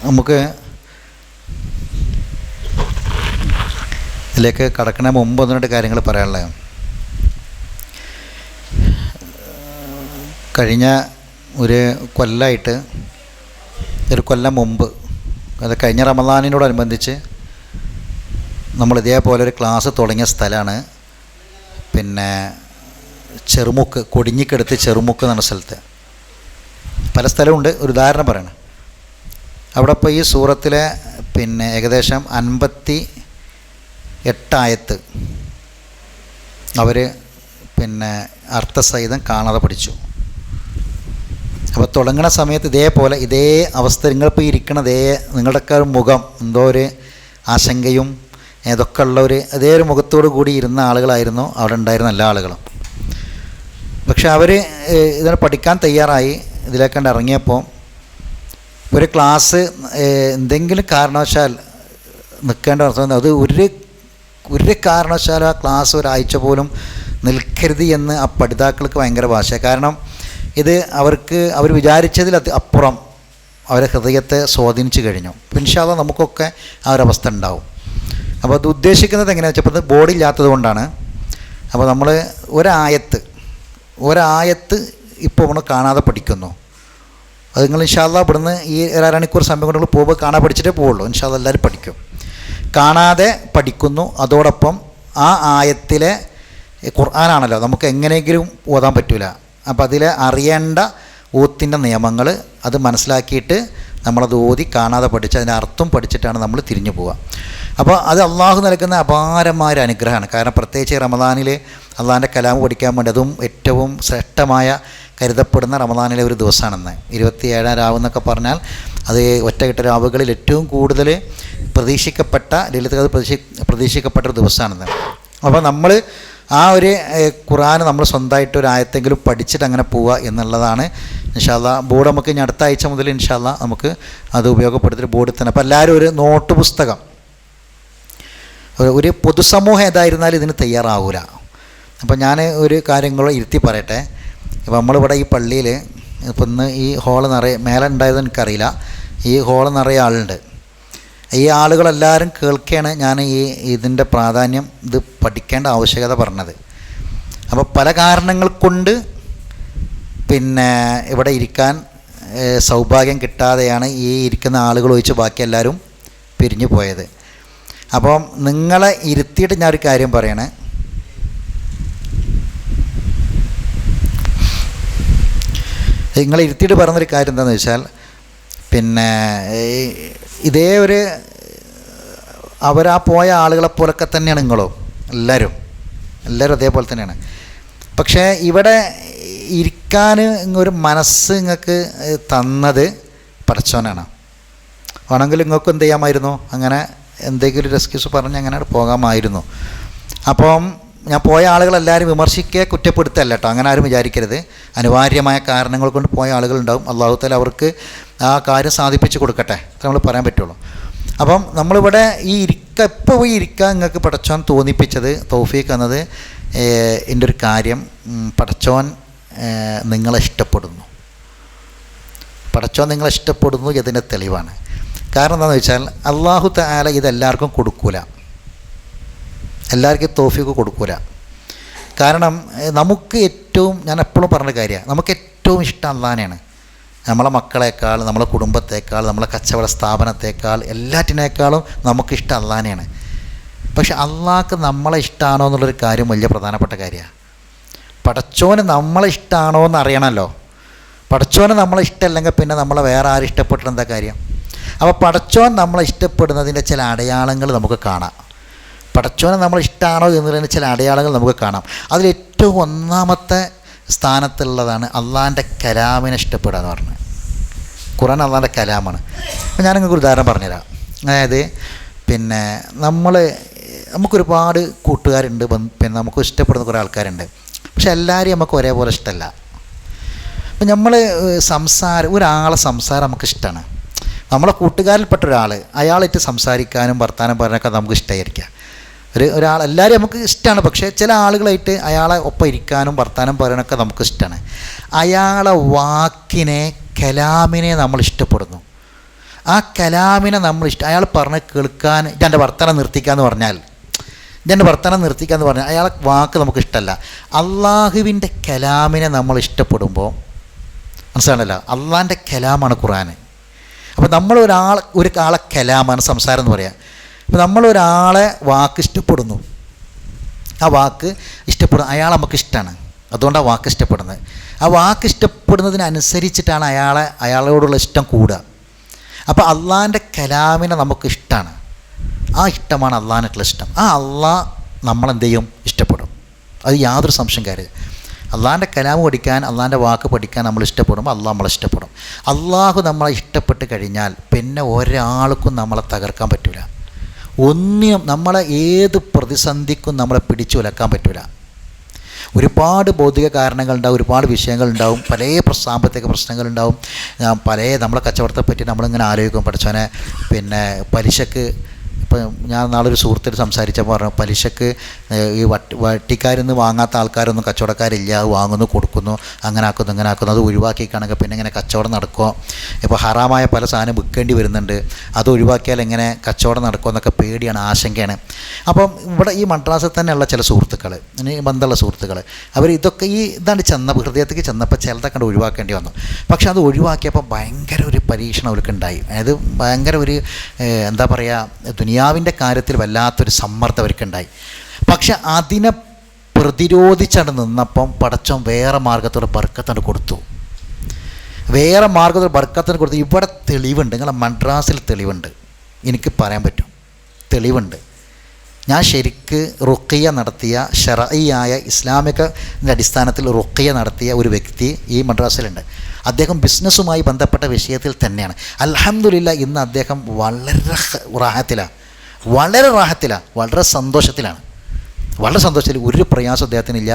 നമുക്ക് ഇതിലേക്ക് കടക്കണ മുമ്പ് ഒന്ന് രണ്ട് കാര്യങ്ങൾ പറയാനുള്ളത്. കഴിഞ്ഞ ഒരു കൊല്ലമായിട്ട്, ഒരു കൊല്ലം മുമ്പ്, അത് കഴിഞ്ഞ റമദാനിനോടനുബന്ധിച്ച് നമ്മൾ ഇതേപോലെ ഒരു ക്ലാസ് തുടങ്ങിയ സ്ഥലമാണ് പിന്നെ ചെറുമുക്ക്, കൊടിഞ്ഞിക്കടുത്ത് ചെറുമുക്ക് എന്ന സ്ഥലത്ത്. പല സ്ഥലമുണ്ട്, ഒരു ഉദാഹരണം പറയണം. അവിടെ ഇപ്പോൾ ഈ സൂറത്തിലെ പിന്നെ ഏകദേശം 58 ആയത്ത് അവർ പിന്നെ അർത്ഥസഹിതം കാണാതെ പഠിച്ചു. അപ്പോൾ തുടങ്ങുന്ന സമയത്ത് ഇതേപോലെ ഇതേ അവസ്ഥ നിങ്ങളിപ്പോൾ ഇരിക്കണതേ നിങ്ങളുടെയൊക്കെ ഒരു മുഖം എന്തോ ഒരു ആശങ്കയും ഇതൊക്കെ ഉള്ളൊരു അതേ ഒരു മുഖത്തോടു കൂടി ഇരുന്ന ആളുകളായിരുന്നു അവിടെ ഉണ്ടായിരുന്ന എല്ലാ ആളുകളും. പക്ഷെ അവർ ഇതിനെ പഠിക്കാൻ തയ്യാറായി ഇതിലേക്കണ്ട് ഇറങ്ങിയപ്പോൾ ഒരു ക്ലാസ് എന്തെങ്കിലും കാരണവശാൽ നിൽക്കേണ്ട അവസ്ഥ, അത് ഒരു കാരണവശാലും ആ ക്ലാസ് ഒരാഴ്ച പോലും നിൽക്കരുത് എന്ന് ആ പഠിതാക്കൾക്ക് ഭയങ്കര ഭാഷ. കാരണം ഇത് അവർ വിചാരിച്ചതിൽ അപ്പുറം അവരെ ഹൃദയത്തെ സ്വാധീനിച്ച് കഴിഞ്ഞു. ഇൻഷാ അല്ലാഹ് നമുക്കൊക്കെ ആ ഒരവസ്ഥ ഉണ്ടാവും. അപ്പോൾ അത് ഉദ്ദേശിക്കുന്നത് എങ്ങനെയാണെന്ന് വെച്ചപ്പോൾ അത് ബോർഡില്ലാത്തത് കൊണ്ടാണ്. അപ്പോൾ നമ്മൾ ഒരായത്ത് ഇപ്പോൾ നമ്മൾ കാണാതെ പഠിക്കുന്നു. അത് നിങ്ങൾ ഇൻഷാ അല്ലാഹ് ഇവിടുന്ന് ഈ 1 മണിക്കൂർ സമയം കൊണ്ട് പോകുമ്പോൾ കാണാൻ പഠിച്ചിട്ടേ പോവുള്ളൂ. ഇൻഷാ അല്ലാഹ് എല്ലാവരും പഠിക്കും. കാണാതെ പഠിക്കുന്നു. അതോടൊപ്പം ആ ആയത്തിലെ ഖുർആനാണല്ലോ, നമുക്ക് എങ്ങനെയെങ്കിലും ഓതാൻ പറ്റില്ല. അപ്പോൾ അതിൽ അറിയേണ്ട ഓത്തിൻ്റെ നിയമങ്ങൾ അത് മനസ്സിലാക്കിയിട്ട് നമ്മളത് ഓതി കാണാതെ പഠിച്ച് അതിൻ്റെ അർത്ഥം പഠിച്ചിട്ടാണ് നമ്മൾ തിരിഞ്ഞു പോവുക. അപ്പോൾ അത് അള്ളാഹു നൽകുന്ന അപാരമായ അനുഗ്രഹമാണ്. കാരണം പ്രത്യേകിച്ച് റമദാനിൽ അള്ളാഹിൻ്റെ കലാം പഠിക്കാൻ വേണ്ടി അതും ഏറ്റവും ശ്രേഷ്ഠമായ കരുതപ്പെടുന്ന റമദാനിലെ ഒരു ദിവസമാണെന്ന്. 27 രാവ് എന്നൊക്കെ പറഞ്ഞാൽ അത് ഒറ്റക്കെട്ട രാവുകളിൽ ഏറ്റവും കൂടുതൽ പ്രതീക്ഷിക്കപ്പെട്ട പ്രതീക്ഷിക്കപ്പെട്ടൊരു ദിവസമാണെന്ന്. അപ്പോൾ നമ്മൾ ആ ഒരു ഖുർആൻ നമ്മൾ സ്വന്തമായിട്ട് ഒരു ആയത്തെങ്കിലും പഠിച്ചിട്ട് അങ്ങനെ പോവുക എന്നുള്ളതാണ്. ഇൻഷാ അല്ലാഹ് ബോർഡ് നമുക്ക് ഇനി അടുത്ത ആഴ്ച മുതൽ ഇൻഷാ അല്ലാഹ് നമുക്ക് അത് ഉപയോഗപ്പെടുത്തിയിട്ട് ബോർഡിൽ തന്നെ. അപ്പോൾ എല്ലാവരും ഒരു നോട്ട് പുസ്തകം, ഒരു പൊതുസമൂഹം ഏതായിരുന്നാലും ഇതിന് തയ്യാറാവില്ല. അപ്പോൾ ഞാൻ ഒരു കാര്യങ്ങൾ ഇരുത്തി പറയട്ടെ. ഇപ്പോൾ നമ്മളിവിടെ ഈ പള്ളിയിൽ ഇപ്പം ഇന്ന് ഈ ഹോള് നിറയെ മേലെ ഉണ്ടായത് എനിക്കറിയില്ല, ഈ ഹോള് നിറയെ ആളുണ്ട്. ഈ ആളുകളെല്ലാവരും കേൾക്കുകയാണ് ഞാൻ ഇതിൻ്റെ പ്രാധാന്യം, ഇത് പഠിക്കേണ്ട ആവശ്യകത പറഞ്ഞത്. അപ്പോൾ പല കാരണങ്ങൾ കൊണ്ട് പിന്നെ ഇവിടെ ഇരിക്കാൻ സൗഭാഗ്യം കിട്ടാതെയാണ് ഈ ഇരിക്കുന്ന ആളുകൾ ഒഴിച്ച് ബാക്കി എല്ലാവരും പിരിഞ്ഞു പോയത്. അപ്പം നിങ്ങളെ ഇരുത്തിയിട്ട് ഞാനൊരു കാര്യം പറയണേ. നിങ്ങളെ ഇരുത്തിയിട്ട് പറഞ്ഞൊരു കാര്യം എന്താണെന്ന് വെച്ചാൽ പിന്നെ ഇതേ ഒരു അവരാ പോയ ആളുകളെപ്പോലൊക്കെ തന്നെയാണ് നിങ്ങളും എല്ലാവരും അതേപോലെ തന്നെയാണ്. പക്ഷേ ഇവിടെ ഇരിക്കാൻ ഒരു മനസ്സ് നിങ്ങൾക്ക് തന്നത് പടച്ചോനാണ്. വേണമെങ്കിൽ നിങ്ങൾക്ക് എന്ത് ചെയ്യാമായിരുന്നു, അങ്ങനെ എന്തെങ്കിലും ഒരു എക്സ്ക്യൂസ് പറഞ്ഞ് അങ്ങനെ പോകാമായിരുന്നു. അപ്പം ഞാൻ പോയ ആളുകളെല്ലാവരും വിമർശിക്കുക, കുറ്റപ്പെടുത്തല്ല കേട്ടോ, അങ്ങനെ ആരും വിചാരിക്കരുത്. അനിവാര്യമായ കാരണങ്ങൾ കൊണ്ട് പോയ ആളുകളുണ്ടാവും. അള്ളാഹു തആല അവർക്ക് ആ കാര്യം സാധിപ്പിച്ച് കൊടുക്കട്ടെ, നമ്മൾ പറയാൻ പറ്റുള്ളൂ. അപ്പം നമ്മളിവിടെ ഇപ്പോൾ ഇരിക്കാൻ നിങ്ങൾക്ക് പടച്ചോൻ തോന്നിപ്പിച്ചത്, തൗഫീഖ് എന്നത് എൻ്റെ ഒരു കാര്യം, പടച്ചോൻ നിങ്ങളെ ഇഷ്ടപ്പെടുന്നു. പടച്ചോൻ നിങ്ങളെ ഇഷ്ടപ്പെടുന്നു ഇതിൻ്റെ തെളിവാണ്. കാരണം എന്താണെന്ന് വെച്ചാൽ അള്ളാഹു തആല ഇതെല്ലാവർക്കും കൊടുക്കൂല, എല്ലാവർക്കും തൗഫീഖ് കൊടുക്കൂല. കാരണം നമുക്ക് ഏറ്റവും, ഞാൻ എപ്പോഴും പറഞ്ഞ കാര്യമാണ്, നമുക്ക് ഏറ്റവും ഇഷ്ടം അള്ളാഹിനെയാണ്. നമ്മളെ മക്കളെക്കാൾ, നമ്മളെ കുടുംബത്തേക്കാൾ, നമ്മളെ കച്ചവട സ്ഥാപനത്തേക്കാൾ, എല്ലാറ്റിനേക്കാളും നമുക്കിഷ്ടം അള്ളാഹിനെയാണ്. പക്ഷെ അള്ളാഹ്ക്ക് നമ്മളെ ഇഷ്ടമാണോ എന്നുള്ളൊരു കാര്യം വലിയ പ്രധാനപ്പെട്ട കാര്യമാണ്. പടച്ചോന് നമ്മളെ ഇഷ്ടമാണോ എന്ന് അറിയണമല്ലോ. പടച്ചോന് നമ്മളെ ഇഷ്ടമല്ലെങ്കിൽ പിന്നെ നമ്മളെ വേറെ ആരും ഇഷ്ടപ്പെട്ടിട്ട് എന്താ കാര്യം? അപ്പോൾ പടച്ചോൻ നമ്മളെ ഇഷ്ടപ്പെടുന്നതിൻ്റെ ചില അടയാളങ്ങൾ നമുക്ക് കാണാം. പടച്ചോനെ നമ്മൾ ഇഷ്ടമാണോ എന്നുള്ളതിന് ചില അടയാളങ്ങൾ നമുക്ക് കാണാം. അതിലേറ്റവും ഒന്നാമത്തെ സ്ഥാനത്തുള്ളതാണ് അള്ളാഹിൻ്റെ കലാമിനെ ഇഷ്ടപ്പെടുക എന്ന് പറഞ്ഞത്. ഖുർആൻ അള്ളാഹിൻ്റെ കലാമാണ്. അപ്പോൾ ഞാൻ നിങ്ങൾക്ക് ഒരു ഉദാഹരണം പറഞ്ഞുതരാം. അതായത് പിന്നെ നമുക്കൊരുപാട് കൂട്ടുകാരുണ്ട്, പിന്നെ നമുക്ക് ഇഷ്ടപ്പെടുന്ന കുറേ ആൾക്കാരുണ്ട്. പക്ഷെ എല്ലാവരെയും നമുക്ക് ഒരേപോലെ ഇഷ്ടമല്ല. അപ്പം നമ്മൾ ഒരാളെ സംസാരം നമുക്ക് ഇഷ്ടമാണ്. നമ്മളെ കൂട്ടുകാരിൽപ്പെട്ട ഒരാൾ, അയാളായിട്ട് സംസാരിക്കാനും വർത്താനം പറയാനൊക്കെ നമുക്ക് ഇഷ്ടമായിരിക്കാം. ഒരാൾ എല്ലാവരും നമുക്ക് ഇഷ്ടമാണ്. പക്ഷേ ചില ആളുകളായിട്ട് അയാളെ ഒപ്പം ഇരിക്കാനും വർത്താനം പറയാനൊക്കെ നമുക്ക് ഇഷ്ടമാണ്. അയാളെ വാക്കിനെ, കലാമിനെ നമ്മൾ ഇഷ്ടപ്പെടുന്നു. ആ കലാമിനെ നമ്മൾ അയാൾ പറഞ്ഞ് കേൾക്കാൻ എൻ്റെ വർത്തമാനം നിർത്തിക്കാന്ന് പറഞ്ഞാൽ അയാളെ വാക്ക് നമുക്ക് ഇഷ്ടമല്ല. അള്ളാഹുവിൻ്റെ കലാമിനെ നമ്മൾ ഇഷ്ടപ്പെടുമ്പോൾ മനസ്സിലാണല്ലോ, അള്ളാഹിൻ്റെ കലാമാണ് ഖുർആൻ. അപ്പോൾ ഒരാളെ കലാമാണ് സംസാരം എന്ന് പറയാം. അപ്പോൾ നമ്മളൊരാളെ വാക്ക് ഇഷ്ടപ്പെടുന്നു, ആ വാക്ക് ഇഷ്ടപ്പെടുന്നു, അയാൾ നമുക്ക് ഇഷ്ടമാണ്, അതുകൊണ്ടാണ് വാക്ക് ഇഷ്ടപ്പെടുന്നത്. ആ വാക്ക് ഇഷ്ടപ്പെടുന്നതിനനുസരിച്ചിട്ടാണ് അയാളോടുള്ള ഇഷ്ടം കൂടുക. അപ്പോൾ അള്ളാഹിൻ്റെ കലാമിനെ നമുക്ക് ഇഷ്ടമാണ്, ആ ഇഷ്ടമാണ് അള്ളാഹിനായിട്ടുള്ള ഇഷ്ടം. ആ അള്ളാഹ് നമ്മളെന്ത് ചെയ്യും? ഇഷ്ടപ്പെടും. അത് യാതൊരു സംശയം കാര്യം. അള്ളാഹിൻ്റെ കലാം പഠിക്കാൻ, അള്ളാഹിൻ്റെ വാക്ക് പഠിക്കാൻ നമ്മൾ ഇഷ്ടപ്പെടുമ്പോൾ അള്ളാഹ് നമ്മളെ ഇഷ്ടപ്പെടും. അള്ളാഹു നമ്മളെ ഇഷ്ടപ്പെട്ട് കഴിഞ്ഞാൽ പിന്നെ ഒരാൾക്കും നമ്മളെ തകർക്കാൻ പറ്റില്ല. ഒന്നിനും നമ്മളെ ഏത് പ്രതിസന്ധിക്കും നമ്മളെ പിടിച്ചു വിലക്കാൻ പറ്റില്ല. ഒരുപാട് ഭൗതിക കാരണങ്ങളുണ്ടാവും, ഒരുപാട് വിഷയങ്ങളുണ്ടാവും, പല സാമ്പത്തിക പ്രശ്നങ്ങളുണ്ടാവും, നമ്മളെ കച്ചവടത്തെ പറ്റി നമ്മളിങ്ങനെ ആലോചിക്കും. പഠിച്ചവനെ പലിശക്ക്, ഇപ്പം ഞാൻ നാളൊരു സുഹൃത്തിൽ സംസാരിച്ചപ്പോൾ പറഞ്ഞു, പലിശക്ക് ഈ വട്ടിക്കാരിൽ നിന്ന് വാങ്ങാത്ത ആൾക്കാരൊന്നും കച്ചവടക്കാരില്ല, വാങ്ങുന്നു, കൊടുക്കുന്നു, അങ്ങനെ ആക്കുന്നു. അത് ഒഴിവാക്കിക്കാണെങ്കിൽ പിന്നെ ഇങ്ങനെ കച്ചവടം നടക്കുമോ? ഇപ്പോൾ ഹറാമായ പല സാധനം വിൽക്കേണ്ടി വരുന്നുണ്ട്, അത് ഒഴിവാക്കിയാൽ എങ്ങനെ കച്ചവടം നടക്കുമോ എന്നൊക്കെ പേടിയാണ്, ആശങ്കയാണ്. അപ്പം ഇവിടെ ഈ മദ്രാസിൽ തന്നെയുള്ള ചില സുഹൃത്തുക്കൾ, ബന്ധമുള്ള സുഹൃത്തുക്കൾ, അവർ ഇതാണ് ഹൃദയത്തേക്ക് ചെന്നപ്പോൾ ചിലതൊക്കെ ഒഴിവാക്കേണ്ടി വന്നു. പക്ഷെ അത് ഒഴിവാക്കിയപ്പോൾ ഭയങ്കര ഒരു പരീക്ഷണം അവർക്കുണ്ടായി. അതായത് ഭയങ്കര ഒരു എന്താ പറയുക, ദുനിയാവിൻ്റെ കാര്യത്തിൽ വല്ലാത്തൊരു സമ്മർദ്ദം അവർക്കുണ്ടായി. പക്ഷെ അതിനെ പ്രതിരോധിച്ചാണ് നിന്നപ്പം പടച്ചോൻ വേറെ മാർഗത്തോടെ ബർക്കത്തോട് കൊടുത്തു. ഇവിടെ തെളിവുണ്ട്, നിങ്ങളെ മദ്രാസിൽ തെളിവുണ്ട്, എനിക്ക് പറയാൻ പറ്റും, തെളിവുണ്ട്. ഞാൻ ശരിക്ക് റുഖിയ നടത്തിയ, ശർഈയായ ഇസ്ലാമികൻ്റെ അടിസ്ഥാനത്തിൽ റുഖിയ നടത്തിയ ഒരു വ്യക്തി ഈ മദ്രാസിലുണ്ട്. അദ്ദേഹം ബിസിനസ്സുമായി ബന്ധപ്പെട്ട വിഷയത്തിൽ തന്നെയാണ്. അൽഹംദുലില്ലാഹ് ഇന്ന് അദ്ദേഹം വളരെ റാഹത്തിലാണ്, വളരെ സന്തോഷത്തിലാണ്. ഒരു പ്രയാസം അദ്ദേഹത്തിനില്ല.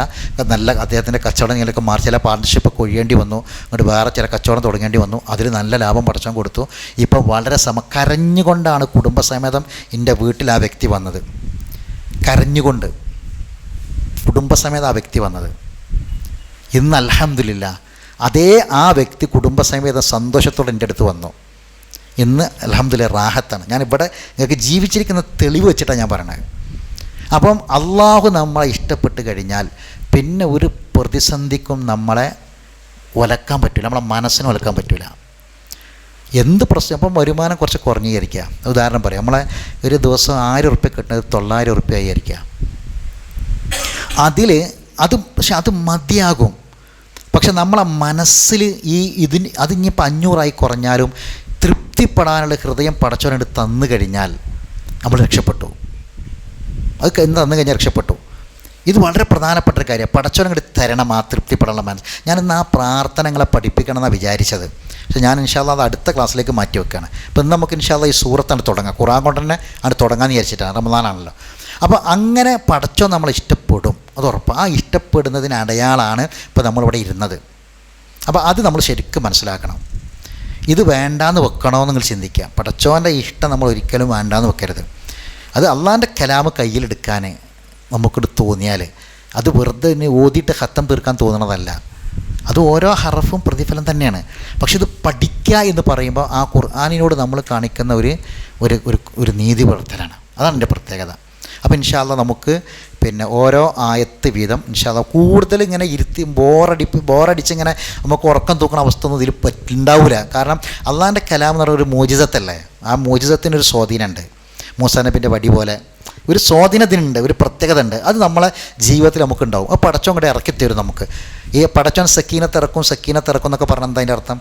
അദ്ദേഹത്തിൻ്റെ കച്ചവടം ഇങ്ങനെയൊക്കെ മാറി, ചില പാർട്ണർഷിപ്പൊക്കെ ഒഴിയേണ്ടി വന്നു, അങ്ങോട്ട് വേറെ ചില കച്ചവടം തുടങ്ങേണ്ടി വന്നു, അതിൽ നല്ല ലാഭം പടച്ചാൻ കൊടുത്തു. ഇപ്പം വളരെ കരഞ്ഞുകൊണ്ടാണ് കുടുംബസമേതം എൻ്റെ വീട്ടിൽ ആ വ്യക്തി വന്നത്. കുടുംബസമേതം ആ വ്യക്തി വന്നത്. ഇന്ന് അൽഹംദുലില്ലാഹ് ആ വ്യക്തി കുടുംബസമേതം സന്തോഷത്തോടെ എൻ്റെ അടുത്ത് വന്നു. ഇന്ന് അൽഹംദുലില്ലാഹ് റാഹത്താണ്. ഞാനിവിടെ നിങ്ങൾക്ക് ജീവിച്ചിരിക്കുന്ന തെളിവ് വെച്ചിട്ടാണ് ഞാൻ പറയണത്. അപ്പം അള്ളാഹു നമ്മളെ ഇഷ്ടപ്പെട്ട് കഴിഞ്ഞാൽ പിന്നെ ഒരു പ്രതിസന്ധിക്കും നമ്മളെ ഒലക്കാൻ പറ്റില്ല, നമ്മളെ മനസ്സിനെ ഒലക്കാൻ പറ്റില്ല. എന്ത് പ്രശ്നം, അപ്പം വരുമാനം കുറച്ച് കുറഞ്ഞിരിക്കുക, ഉദാഹരണം പറയാം, നമ്മളെ ഒരു ദിവസം 1000 ഉറുപ്പ്യ കിട്ടുന്നത് 900 ഉറുപ്പ്യ ആയിരിക്കുക. പക്ഷെ അത് മതിയാകും. പക്ഷെ നമ്മളെ മനസ്സിൽ അതിനിപ്പോൾ 500 കുറഞ്ഞാലും തൃപ്തിപ്പെടാനുള്ള ഹൃദയം പടച്ചവനോട് തന്നു കഴിഞ്ഞാൽ നമ്മൾ രക്ഷപ്പെട്ടു. അത് തന്നു കഴിഞ്ഞാൽ രക്ഷപ്പെട്ടു. ഇത് വളരെ പ്രധാനപ്പെട്ട ഒരു കാര്യമാണ്. പടച്ചവനോട് തരണം ആ തൃപ്തിപ്പെടാനുള്ള മനസ്സ്. ഞാനിന്ന് ആ പ്രാർത്ഥനകളെ പഠിപ്പിക്കണം എന്നാണ് വിചാരിച്ചത്. പക്ഷേ ഞാൻ ഇൻഷാ അല്ലാഹ് അത് അടുത്ത ക്ലാസ്സിലേക്ക് മാറ്റി വെക്കുകയാണ്. അപ്പോൾ ഇന്ന് നമുക്ക് ഇൻഷാ അല്ലാഹ് ഈ സൂറത്താണ് തുടങ്ങാം, ഖുർആൻ കൊണ്ട് തന്നെ ആണ് തുടങ്ങാമെന്ന് വിചാരിച്ചിട്ടാണ്, റമദാനാണല്ലോ. അപ്പോൾ അങ്ങനെ പടച്ചവൻ നമ്മൾ ഇഷ്ടപ്പെടും, അത് ഉറപ്പ്. ആ ഇഷ്ടപ്പെടുന്നതിന് അടയാളാണ് ഇപ്പോൾ നമ്മളിവിടെ ഇരുന്നത്. അപ്പോൾ അത് നമ്മൾ ശരിക്കും മനസ്സിലാക്കണം. ഇത് വേണ്ടാന്ന് വെക്കണമെന്ന് നിങ്ങൾ ചിന്തിക്കുക. പടച്ചവൻ്റെ ഇഷ്ടം നമ്മൾ ഒരിക്കലും വേണ്ടാന്ന് വെക്കരുത്. അത് അള്ളാഹിൻ്റെ കലാമ് കയ്യിലെടുക്കാൻ നമുക്കിത് തോന്നിയാൽ അത് വെറുതെ ഓതിയിട്ട് ഹത്തം തീർക്കാൻ തോന്നണതല്ല. അത് ഓരോ ഹറഫും പ്രതിഫലം തന്നെയാണ്. പക്ഷെ ഇത് പഠിക്കുക എന്ന് പറയുമ്പോൾ ആ ഖുർആനിനോട് നമ്മൾ കാണിക്കുന്ന ഒരു നീതി പുലർത്തലാണ്. അതാണ് എൻ്റെ പ്രത്യേകത. അപ്പോൾ ഇൻഷാ അല്ലാഹ് നമുക്ക് ഓരോ ആയത്ത് വീതം ഇൻഷാ അല്ലാഹ് കൂടുതൽ ഇങ്ങനെ ഇരുത്തി ബോറടിച്ചിങ്ങനെ നമുക്ക് ഉറക്കം തൂക്കുന്ന അവസ്ഥ ഒന്നും ഇതിൽ ഉണ്ടാവില്ല. കാരണം അള്ളാഹിൻ്റെ കലാം എന്ന് പറയുന്ന ഒരു മോചിസത്തല്ലേ, ആ മോചിസത്തിനൊരു സ്വാധീനമുണ്ട്. മൂസാ നബിൻ്റെ വടി പോലെ ഒരു സ്വാധീനത്തിനുണ്ട്, ഒരു പ്രത്യേകത ഉണ്ട്. അത് നമ്മളെ ജീവിതത്തിൽ നമുക്കുണ്ടാവും. ആ പടച്ചോൻ കൂടെ ഇറക്കി തരും നമുക്ക്. ഈ പടച്ചോൻ സക്കീനത്ത് ഇറക്കും എന്നൊക്കെ പറഞ്ഞാൽ എന്താ അതിൻ്റെ അർത്ഥം?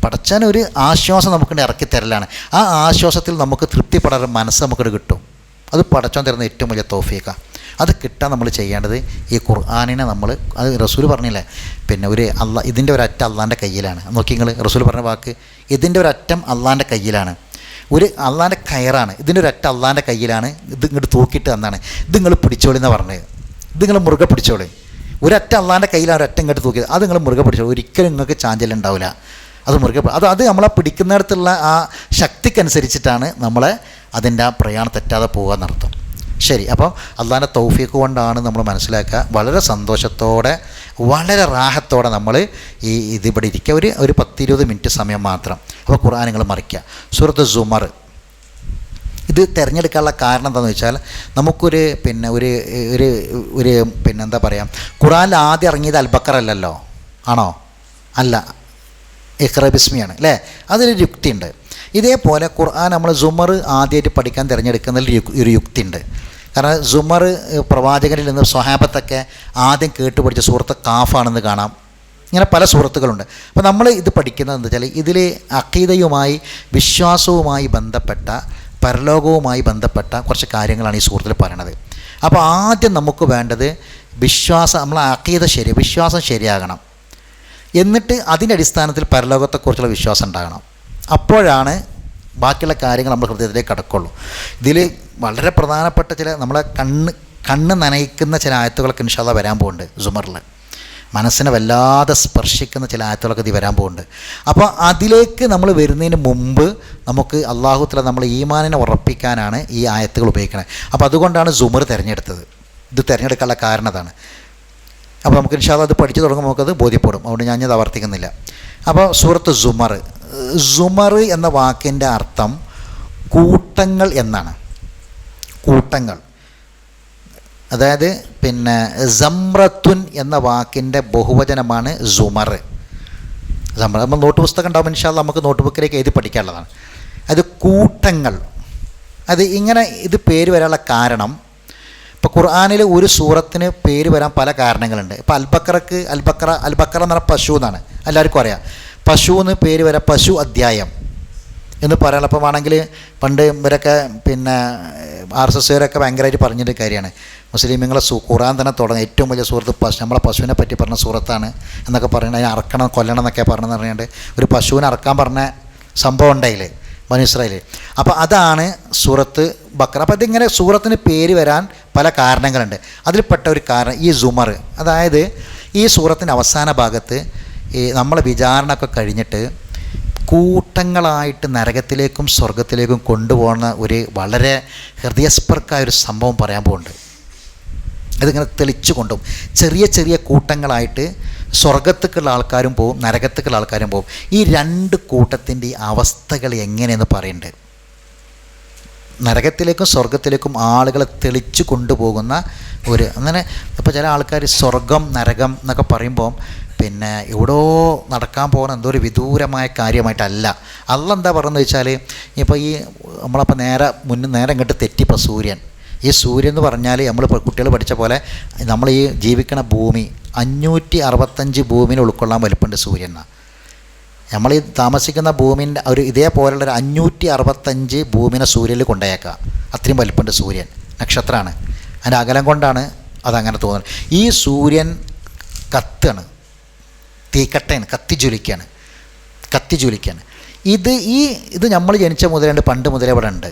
പടച്ചോൻ ഒരു ആശ്വാസം നമുക്കിവിടെ ഇറക്കി തരലാണ്. ആ ആശ്വാസത്തിൽ നമുക്ക് തൃപ്തിപ്പെടാൻ മനസ്സ് നമുക്കിവിടെ കിട്ടും. അത് പടച്ചോൻ തരുന്ന ഏറ്റവും വലിയ തൗഫീഖാണ്. അത് കിട്ടാൻ നമ്മൾ ചെയ്യേണ്ടത് ഈ ഖുർആനിനെ അത് റസൂൽ പറഞ്ഞില്ലേ, ഇതിൻ്റെ ഒരറ്റം അള്ളാൻ്റെ കയ്യിലാണ്. നോക്കി നിങ്ങൾ, റസൂൽ പറഞ്ഞ വാക്ക്, ഇതിൻ്റെ ഒരറ്റം അള്ളാൻ്റെ കയ്യിലാണ്, അള്ളാൻ്റെ കയറാണ്, ഇതിൻ്റെ ഒരറ്റം അള്ളാൻ്റെ കയ്യിലാണ്, ഇത് ഇങ്ങോട്ട് തൂക്കിയിട്ട് തന്നാണ്, ഇത് നിങ്ങൾ പിടിച്ചോളി എന്നാണ് പറഞ്ഞത്. ഇത് നിങ്ങൾ മുറുകെ പിടിച്ചോളി. ഒരറ്റം അള്ളാൻ്റെ കയ്യിലാണ്, ഒരറ്റം ഇങ്ങോട്ട് തൂക്കിയത്, അത് നിങ്ങൾ മുറുകെ പിടിച്ചോളൂ. ഒരിക്കലും നിങ്ങൾക്ക് ചാഞ്ചലുണ്ടാവില്ല. അത് മുറുകെ അത് നമ്മളെ പിടിക്കുന്നിടത്തുള്ള ആ ശക്തിക്കനുസരിച്ചിട്ടാണ് നമ്മളെ അതിൻ്റെ ആ പ്രയാണം തെറ്റാതെ പോകുക എന്നർത്ഥം. ശരി, അപ്പോൾ അള്ളാഹിൻ്റെ തൗഫീഖ് കൊണ്ടാണ് നമ്മൾ മനസ്സിലാക്കുക. വളരെ സന്തോഷത്തോടെ വളരെ റാഹത്തോടെ നമ്മൾ ഇതിവിടെ ഇരിക്കുക. ഒരു 10-20 മിനിറ്റ് സമയം മാത്രം. അപ്പോൾ ഖുർആൻ നിങ്ങൾ മറിക്കുക. സൂറത്ത് സുമർ ഇത് തിരഞ്ഞെടുക്കാനുള്ള കാരണം എന്താണെന്ന് വെച്ചാൽ നമുക്കൊരു എന്താ പറയുക, ഖുർആനിൽ ആദ്യം ഇറങ്ങിയത് അൽ-ബഖറ അല്ലല്ലോ, ആണോ? അല്ല, ഇഖ്റ ബിസ്മിയാണ് അല്ലേ? അതിലൊരു യുക്തിയുണ്ട്. ഇതേപോലെ ഖുർആൻ നമ്മൾ സുമർ ആദ്യമായിട്ട് പഠിക്കാൻ തിരഞ്ഞെടുക്കുന്നതിൽ ഒരു യുക്തിയുണ്ട്. കാരണം സുമർ പ്രവാചകനിൽ നിന്ന് സ്വഹാബത്തൊക്കെ ആദ്യം കേട്ട് പഠിച്ച സൂറത്ത് കാഫാണെന്ന് കാണാം. ഇങ്ങനെ പല സൂറത്തുകളുണ്ട്. അപ്പോൾ നമ്മൾ ഇത് പഠിക്കുന്നത് എന്താ വെച്ചാൽ ഇതിൽ അഖീദയുമായി വിശ്വാസവുമായി ബന്ധപ്പെട്ട പരലോകവുമായി ബന്ധപ്പെട്ട കുറച്ച് കാര്യങ്ങളാണ് ഈ സൂറത്തിൽ പറയണത്. അപ്പോൾ ആദ്യം നമുക്ക് വേണ്ടത് വിശ്വാസം, നമ്മളെ അഖീദ വിശ്വാസം ശരിയാകണം. എന്നിട്ട് അതിൻ്റെ അടിസ്ഥാനത്തിൽ പരലോകത്തെക്കുറിച്ചുള്ള വിശ്വാസം ഉണ്ടാകണം. അപ്പോഴാണ് ബാക്കിയുള്ള കാര്യങ്ങൾ നമ്മൾ ഹൃദയത്തിലേക്ക് കടക്കുള്ളൂ. ഇതിൽ വളരെ പ്രധാനപ്പെട്ട ചില നമ്മളെ കണ്ണ് നനയിക്കുന്ന ചില ആയത്തുകളൊക്കെ ഇൻഷാ അല്ലാഹ് വരാൻ പോകുന്നുണ്ട്. സുമറിൽ മനസ്സിനെ വല്ലാതെ സ്പർശിക്കുന്ന ചില ആയത്തുകളൊക്കെ ഇത് വരാൻ പോകുന്നുണ്ട്. അപ്പോൾ അതിലേക്ക് നമ്മൾ വരുന്നതിന് മുമ്പ് നമുക്ക് അല്ലാഹു തആല നമ്മൾ ഈമാനിനെ ഉറപ്പിക്കാനാണ് ഈ ആയത്തുകൾ ഉപയോഗിക്കുന്നത്. അപ്പോൾ അതുകൊണ്ടാണ് സുമർ തിരഞ്ഞെടുത്തത്. ഇത് തിരഞ്ഞെടുക്കാനുള്ള കാരണം അതാണ്. അപ്പോൾ നമുക്ക് ഇൻഷാ അല്ലാഹ് അത് പഠിച്ചു തുടങ്ങുമ്പോൾ നമുക്കത് ബോധ്യപ്പെടും. അതുകൊണ്ട് ഞാനത് ആവർത്തിക്കുന്നില്ല. അപ്പോൾ സൂറത്ത് സുമർ എന്ന വാക്കിൻ്റെ അർത്ഥം കൂട്ടങ്ങൾ എന്നാണ്. കൂട്ടങ്ങൾ, അതായത് സമ്രത്തുൻ എന്ന വാക്കിൻ്റെ ബഹുവചനമാണ് സുമർ. നമ്മൾ നോട്ട് പുസ്തകം ഉണ്ടാകുമ്പോൾ ഇൻഷാ അല്ലാഹ് നമുക്ക് നോട്ട് ബുക്കിലേക്ക് എഴുതി പഠിക്കാനുള്ളതാണ്. അത് കൂട്ടങ്ങൾ. അത് ഇങ്ങനെ ഇത് പേര് വരാനുള്ള കാരണം, ഇപ്പോൾ ഖുർആനിൽ ഒരു സൂറത്തിന് പേര് വരാൻ പല കാരണങ്ങളുണ്ട്. ഇപ്പോൾ അൽ-ബഖറക്ക് അൽ-ബഖറ എന്ന് പറഞ്ഞാൽ പശു എന്നാണ് എല്ലാവർക്കും അറിയാം. പശു എന്ന് പേര് വരാം, പശു അധ്യായം എന്ന് പറയാനുള്ള. അപ്പോൾ ആണെങ്കിൽ പണ്ട് ഇവരൊക്കെ RSSകാരൊക്കെ ഭയങ്കരമായിട്ട് പറഞ്ഞൊരു കാര്യമാണ്, മുസ്ലിമീങ്ങളെ ഖുർആൻ തന്നെ തുടങ്ങി ഏറ്റവും വലിയ സൂറത്ത് നമ്മളെ പശുവിനെ പറ്റി പറഞ്ഞ സൂറത്താണ് എന്നൊക്കെ പറയുന്നത്. അതിനെ അറക്കണം കൊല്ലണം എന്നൊക്കെ പറഞ്ഞെന്ന് പറഞ്ഞുകൊണ്ട് ഒരു പശുവിനെ അറക്കാൻ പറഞ്ഞ സംഭവം ഉണ്ടായില്ലേ ബനൂ ഇസ്രായേൽ. അപ്പോൾ അതാണ് സൂറത്ത് ബഖറ. അപ്പോൾ ഇതിങ്ങനെ സൂറത്തിന് പേര് വരാൻ പല കാരണങ്ങളുണ്ട്. അതിൽപ്പെട്ട ഒരു കാരണം ഈ സുമർ, അതായത് ഈ സൂറത്തിൻ്റെ അവസാന ഭാഗത്ത് നമ്മളെ വിചാരണ ഒക്കെ കഴിഞ്ഞിട്ട് കൂട്ടങ്ങളായിട്ട് നരകത്തിലേക്കും സ്വർഗത്തിലേക്കും കൊണ്ടുപോകുന്ന ഒരു വളരെ ഹൃദയസ്പർക്കായ ഒരു സംഭവം പറയാൻ പോകുന്നുണ്ട്. അതിങ്ങനെ തെളിച്ചു കൊണ്ടും ചെറിയ ചെറിയ കൂട്ടങ്ങളായിട്ട് സ്വർഗത്തേക്കുള്ള ആൾക്കാരും പോവും, നരകത്തേക്കുള്ള ആൾക്കാരും പോവും. ഈ രണ്ട് കൂട്ടത്തിൻ്റെ അവസ്ഥകൾ എങ്ങനെയെന്ന് പറയുന്നുണ്ട്. നരകത്തിലേക്കും സ്വർഗത്തിലേക്കും ആളുകളെ തെളിച്ചു കൊണ്ടുപോകുന്ന അങ്ങനെ. ഇപ്പോൾ ചില ആൾക്കാർ സ്വർഗം നരകം എന്നൊക്കെ പറയുമ്പോൾ എവിടോ നടക്കാൻ പോകുന്ന എന്തോ ഒരു വിദൂരമായ കാര്യമായിട്ടല്ല. അള്ളാഹ് എന്താ പറയുന്നത് വെച്ചാൽ, ഇപ്പോൾ ഈ നമ്മളപ്പോൾ നേരെ ഇങ്ങോട്ട് തെറ്റിപ്പോൾ സൂര്യൻ. ഈ സൂര്യൻ എന്ന് പറഞ്ഞാൽ നമ്മൾ കുട്ടികൾ പഠിച്ച പോലെ നമ്മൾ ഈ ജീവിക്കണ ഭൂമി 565 ഭൂമിനെ ഉൾക്കൊള്ളാൻ വലിപ്പമുണ്ട് സൂര്യൻ. നമ്മൾ ഈ താമസിക്കുന്ന ഭൂമിൻ്റെ ഇതേപോലുള്ളൊരു 565 ഭൂമിനെ സൂര്യനിൽ കൊണ്ടുപോയേക്കുക. അത്രയും വലിപ്പമുണ്ട് സൂര്യൻ. നക്ഷത്രമാണ്, അതിൻ്റെ അകലം കൊണ്ടാണ് അതങ്ങനെ തോന്നുന്നത്. ഈ സൂര്യൻ കത്താണ്, തീക്കട്ടയാണ്, കത്തിജ്വലിക്കുകയാണ്. ഇത് നമ്മൾ ജനിച്ച മുതലുണ്ട്, പണ്ട് മുതലേ ഇവിടെ ഉണ്ട്.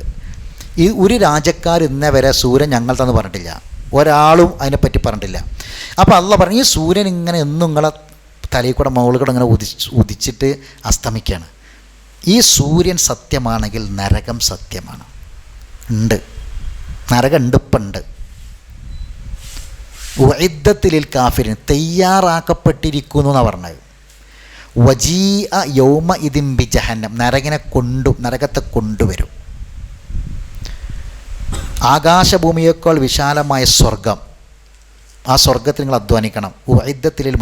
ഈ ഒരു രാജ്യക്കാർ ഇന്നേ വരെ സൂര്യൻ ഞങ്ങൾ തന്നെ പറഞ്ഞിട്ടില്ല, ഒരാളും അതിനെപ്പറ്റി പറഞ്ഞിട്ടില്ല. അപ്പോൾ അള്ളാഹ് പറഞ്ഞു, ഈ സൂര്യൻ ഇങ്ങനെ എന്നും നിങ്ങളെ തലയിൽ കൂടെ മുകളിൽ കൂടെ ഇങ്ങനെ ഉദിച്ചിട്ട് അസ്തമിക്കുകയാണ്. ഈ സൂര്യൻ സത്യമാണെങ്കിൽ നരകം സത്യമാണ്, ഉണ്ട്, നരകം ഉണ്ട്, ഇപ്പം ഉണ്ട്. ഉഇദ്ദത്തിൽ കാഫിരിൻ, തയ്യാറാക്കപ്പെട്ടിരിക്കുന്നു എന്നാണ് പറഞ്ഞത്. വജീഅ യൗമ ഇദിൻ ബി ജഹന്നം, നരകത്തെ കൊണ്ടുവരും. ആകാശഭൂമിയേക്കാൾ വിശാലമായ സ്വർഗം, ആ സ്വർഗത്തിൽ നിങ്ങൾ അധ്വാനിക്കണം. ഉഇദ്ദത്തിൽ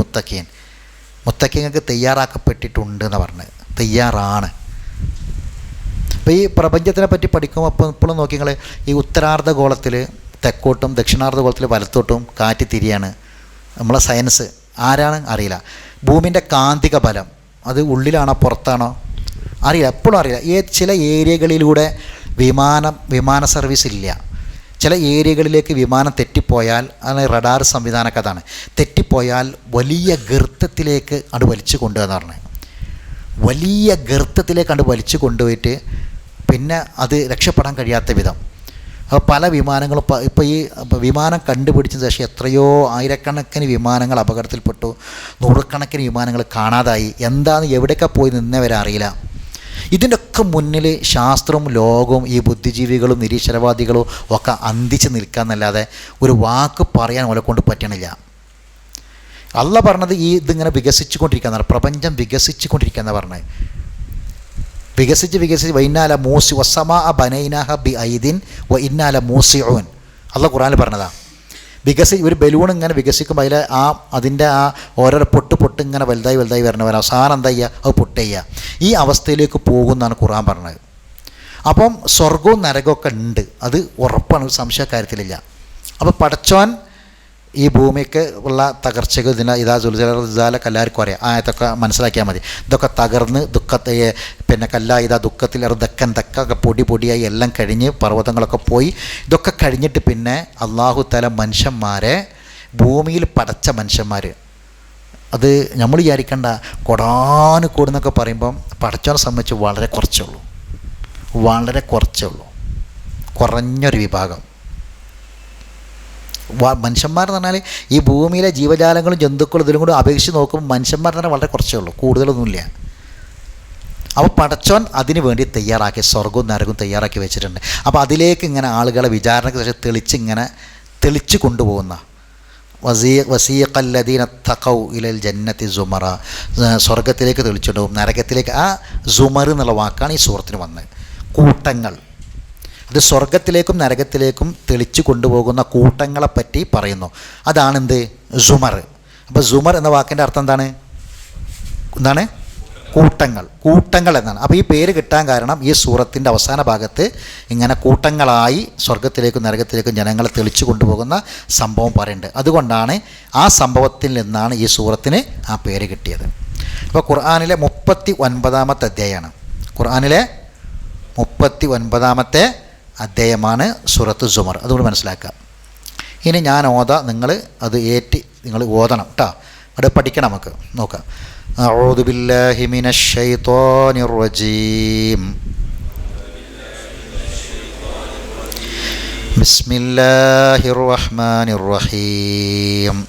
മുത്തഖീങ്ങൾക്ക് തയ്യാറാക്കപ്പെട്ടിട്ടുണ്ട് എന്ന് പറഞ്ഞത്, തയ്യാറാണ്. അപ്പോൾ ഈ പ്രപഞ്ചത്തിനെ പറ്റി പഠിക്കുമ്പോൾ ഇപ്പോഴും നോക്കി നിങ്ങൾ, ഈ ഉത്തരാർദ്ധഗോളത്തിൽ തെക്കോട്ടും ദക്ഷിണാർദ്ധഗോളത്തിൽ വലത്തോട്ടും കാറ്റ് തിരിയാണ്. നമ്മളെ സയൻസ് ആരാണ് അറിയില്ല. ഭൂമിൻ്റെ കാന്തിക ബലം അത് ഉള്ളിലാണോ പുറത്താണോ അറിയില്ല, എപ്പോഴും അറിയില്ല. ചില ഏരിയകളിലൂടെ വിമാന സർവീസ് ഇല്ല. ചില ഏരിയകളിലേക്ക് വിമാനം തെറ്റിപ്പോയാൽ, അങ്ങനെ റഡാർ സംവിധാനമൊക്കെ അതാണ്, തെറ്റിപ്പോയാൽ വലിയ ഗർത്തത്തിലേക്ക് അത് വലിച്ചു കൊണ്ടുവന്ന് പറഞ്ഞത്. വലിയ ഗർത്തത്തിലേക്ക് വലിച്ചു കൊണ്ടുപോയിട്ട് പിന്നെ അത് രക്ഷപ്പെടാൻ കഴിയാത്ത വിധം. അപ്പോൾ പല വിമാനങ്ങളും ഇപ്പോൾ ഈ വിമാനം കണ്ടുപിടിച്ച ശേഷം എത്രയോ ആയിരക്കണക്കിന് വിമാനങ്ങൾ അപകടത്തിൽപ്പെട്ടു, നൂറുകണക്കിന് വിമാനങ്ങൾ കാണാതായി. എന്താണെന്ന് എവിടെയൊക്കെ പോയി നിന്നവരെ അറിയില്ല. ഇതിൻ്റെയൊക്കെ മുന്നിൽ ശാസ്ത്രവും ലോകവും ഈ ബുദ്ധിജീവികളും നിരീശ്വരവാദികളും ഒക്കെ അന്തിച്ച് നിൽക്കാന്നല്ലാതെ ഒരു വാക്ക് പറയാൻ ഓലെ കൊണ്ട് പറ്റണില്ല. അള്ള പറഞ്ഞത് ഇതിങ്ങനെ വികസിച്ചു കൊണ്ടിരിക്കുകയെന്നാണ്, പ്രപഞ്ചം വികസിച്ചു കൊണ്ടിരിക്കുകയെന്നാണ് പറഞ്ഞത്. വികസിച്ച് വൈന്നാല മൂസി വസമാ ബനൈനാഹ ബി ഐദിൻ വ ഇന്നാല മൂസിഊൻ. അള്ള ഖുർആനിൽ പറഞ്ഞതാണ്. ഒരു ബലൂൺ ഇങ്ങനെ വികസിക്കുമ്പോൾ അതിൻ്റെ ഓരോരോ പൊട്ട് ഇങ്ങനെ വലുതായി വരണവർ അവസാനം എന്താ ചെയ്യുക, അത് പൊട്ട് ചെയ്യുക. ഈ അവസ്ഥയിലേക്ക് പോകുമെന്നാണ് ഖുർആൻ പറഞ്ഞത്. അപ്പം സ്വർഗവും നരകമൊക്കെ ഉണ്ട്, അത് ഉറപ്പാണ്, ഒരു സംശയക്കാര്യത്തിലില്ല. അപ്പോൾ പടച്ചോൻ ഈ ഭൂമിക്ക് ഉള്ള തകർച്ചകൾ ഇതാ സുൽജാലൊക്കെ എല്ലാവർക്കും അറിയാം, ആയത്തൊക്കെ മനസ്സിലാക്കിയാൽ മതി. ഇതൊക്കെ തകർന്ന് ദുഃഖത്തെ കല്ല ഇതാ ദുഃഖത്തിൽ ദക്ക പൊടിയായി എല്ലാം കഴിഞ്ഞ് പർവ്വതങ്ങളൊക്കെ പോയി. ഇതൊക്കെ കഴിഞ്ഞിട്ട് പിന്നെ അള്ളാഹു തആല മനുഷ്യന്മാരെ ഭൂമിയിൽ പടച്ച മനുഷ്യന്മാർ, അത് നമ്മൾ വിചാരിക്കേണ്ട കൊടാനുകൂടുന്നൊക്കെ പറയുമ്പം പടച്ചോനെ സംബന്ധിച്ച് വളരെ കുറച്ചേ ഉള്ളൂ, കുറഞ്ഞൊരു വിഭാഗം. മനുഷ്യന്മാരെന്ന് പറഞ്ഞാൽ ഈ ഭൂമിയിലെ ജീവജാലങ്ങളും ജന്തുക്കളും ഇതിലും കൂടി അപേക്ഷിച്ച് നോക്കുമ്പോൾ മനുഷ്യന്മാരെന്ന് പറഞ്ഞാൽ വളരെ കുറച്ചേ ഉള്ളൂ, കൂടുതലൊന്നുമില്ല. അപ്പോൾ പടച്ചോൻ അതിന് വേണ്ടി തയ്യാറാക്കി സ്വർഗവും നരകവും തയ്യാറാക്കി വെച്ചിട്ടുണ്ട്. അപ്പോൾ അതിലേക്ക് ഇങ്ങനെ ആളുകളെ വിചാരണയ്ക്ക് ശേഷം തെളിച്ച് കൊണ്ടുപോകുന്ന വസീഖല്ലദീന തഖൗ ഇലൽ ജന്നത്തി സുമറ, സ്വർഗത്തിലേക്ക് തെളിച്ചുകൊണ്ടുപോകും, നരകത്തിലേക്ക്. ആ സുമർ എന്നുള്ള വാക്കാണ് ഈ സൂറത്തിന് വന്നത്. കൂട്ടങ്ങൾ, അത് സ്വർഗത്തിലേക്കും നരകത്തിലേക്കും തെളിച്ചു കൊണ്ടുപോകുന്ന കൂട്ടങ്ങളെപ്പറ്റി പറയുന്നു. അതാണെന്ത് സുമർ. അപ്പോൾ സുമർ എന്ന വാക്കിൻ്റെ അർത്ഥം എന്താണ്? കൂട്ടങ്ങൾ എന്നാണ്. അപ്പോൾ ഈ പേര് കിട്ടാൻ കാരണം ഈ സൂറത്തിൻ്റെ അവസാന ഭാഗത്ത് ഇങ്ങനെ കൂട്ടങ്ങളായി സ്വർഗത്തിലേക്കും നരകത്തിലേക്കും ജനങ്ങളെ തെളിച്ചു കൊണ്ടുപോകുന്ന സംഭവം പറയുന്നുണ്ട്. അതുകൊണ്ടാണ് ആ സംഭവത്തിൽ നിന്നാണ് ഈ സൂറത്തിന് ആ പേര് കിട്ടിയത്. ഇപ്പോൾ ഖുർആനിലെ 39-ാമത്തെ അധ്യായമാണ്. ഖുർആനിലെ 39-ാമത്തെ അധ്യായമാണ് സൂറത്ത് സുമർ. അതുകൊണ്ട് മനസ്സിലാക്കുക. ഇനി ഞാൻ നിങ്ങൾ അത് നിങ്ങൾ ഓതണം കേട്ടോ, അത് പഠിക്കണം. നമുക്ക് നോക്കാം. അഊദു ബില്ലാഹി മിനശ് ശൈത്വാനിർ റജീം. ബിസ്മില്ലാഹിർ റഹ്മാനിർ റഹീം.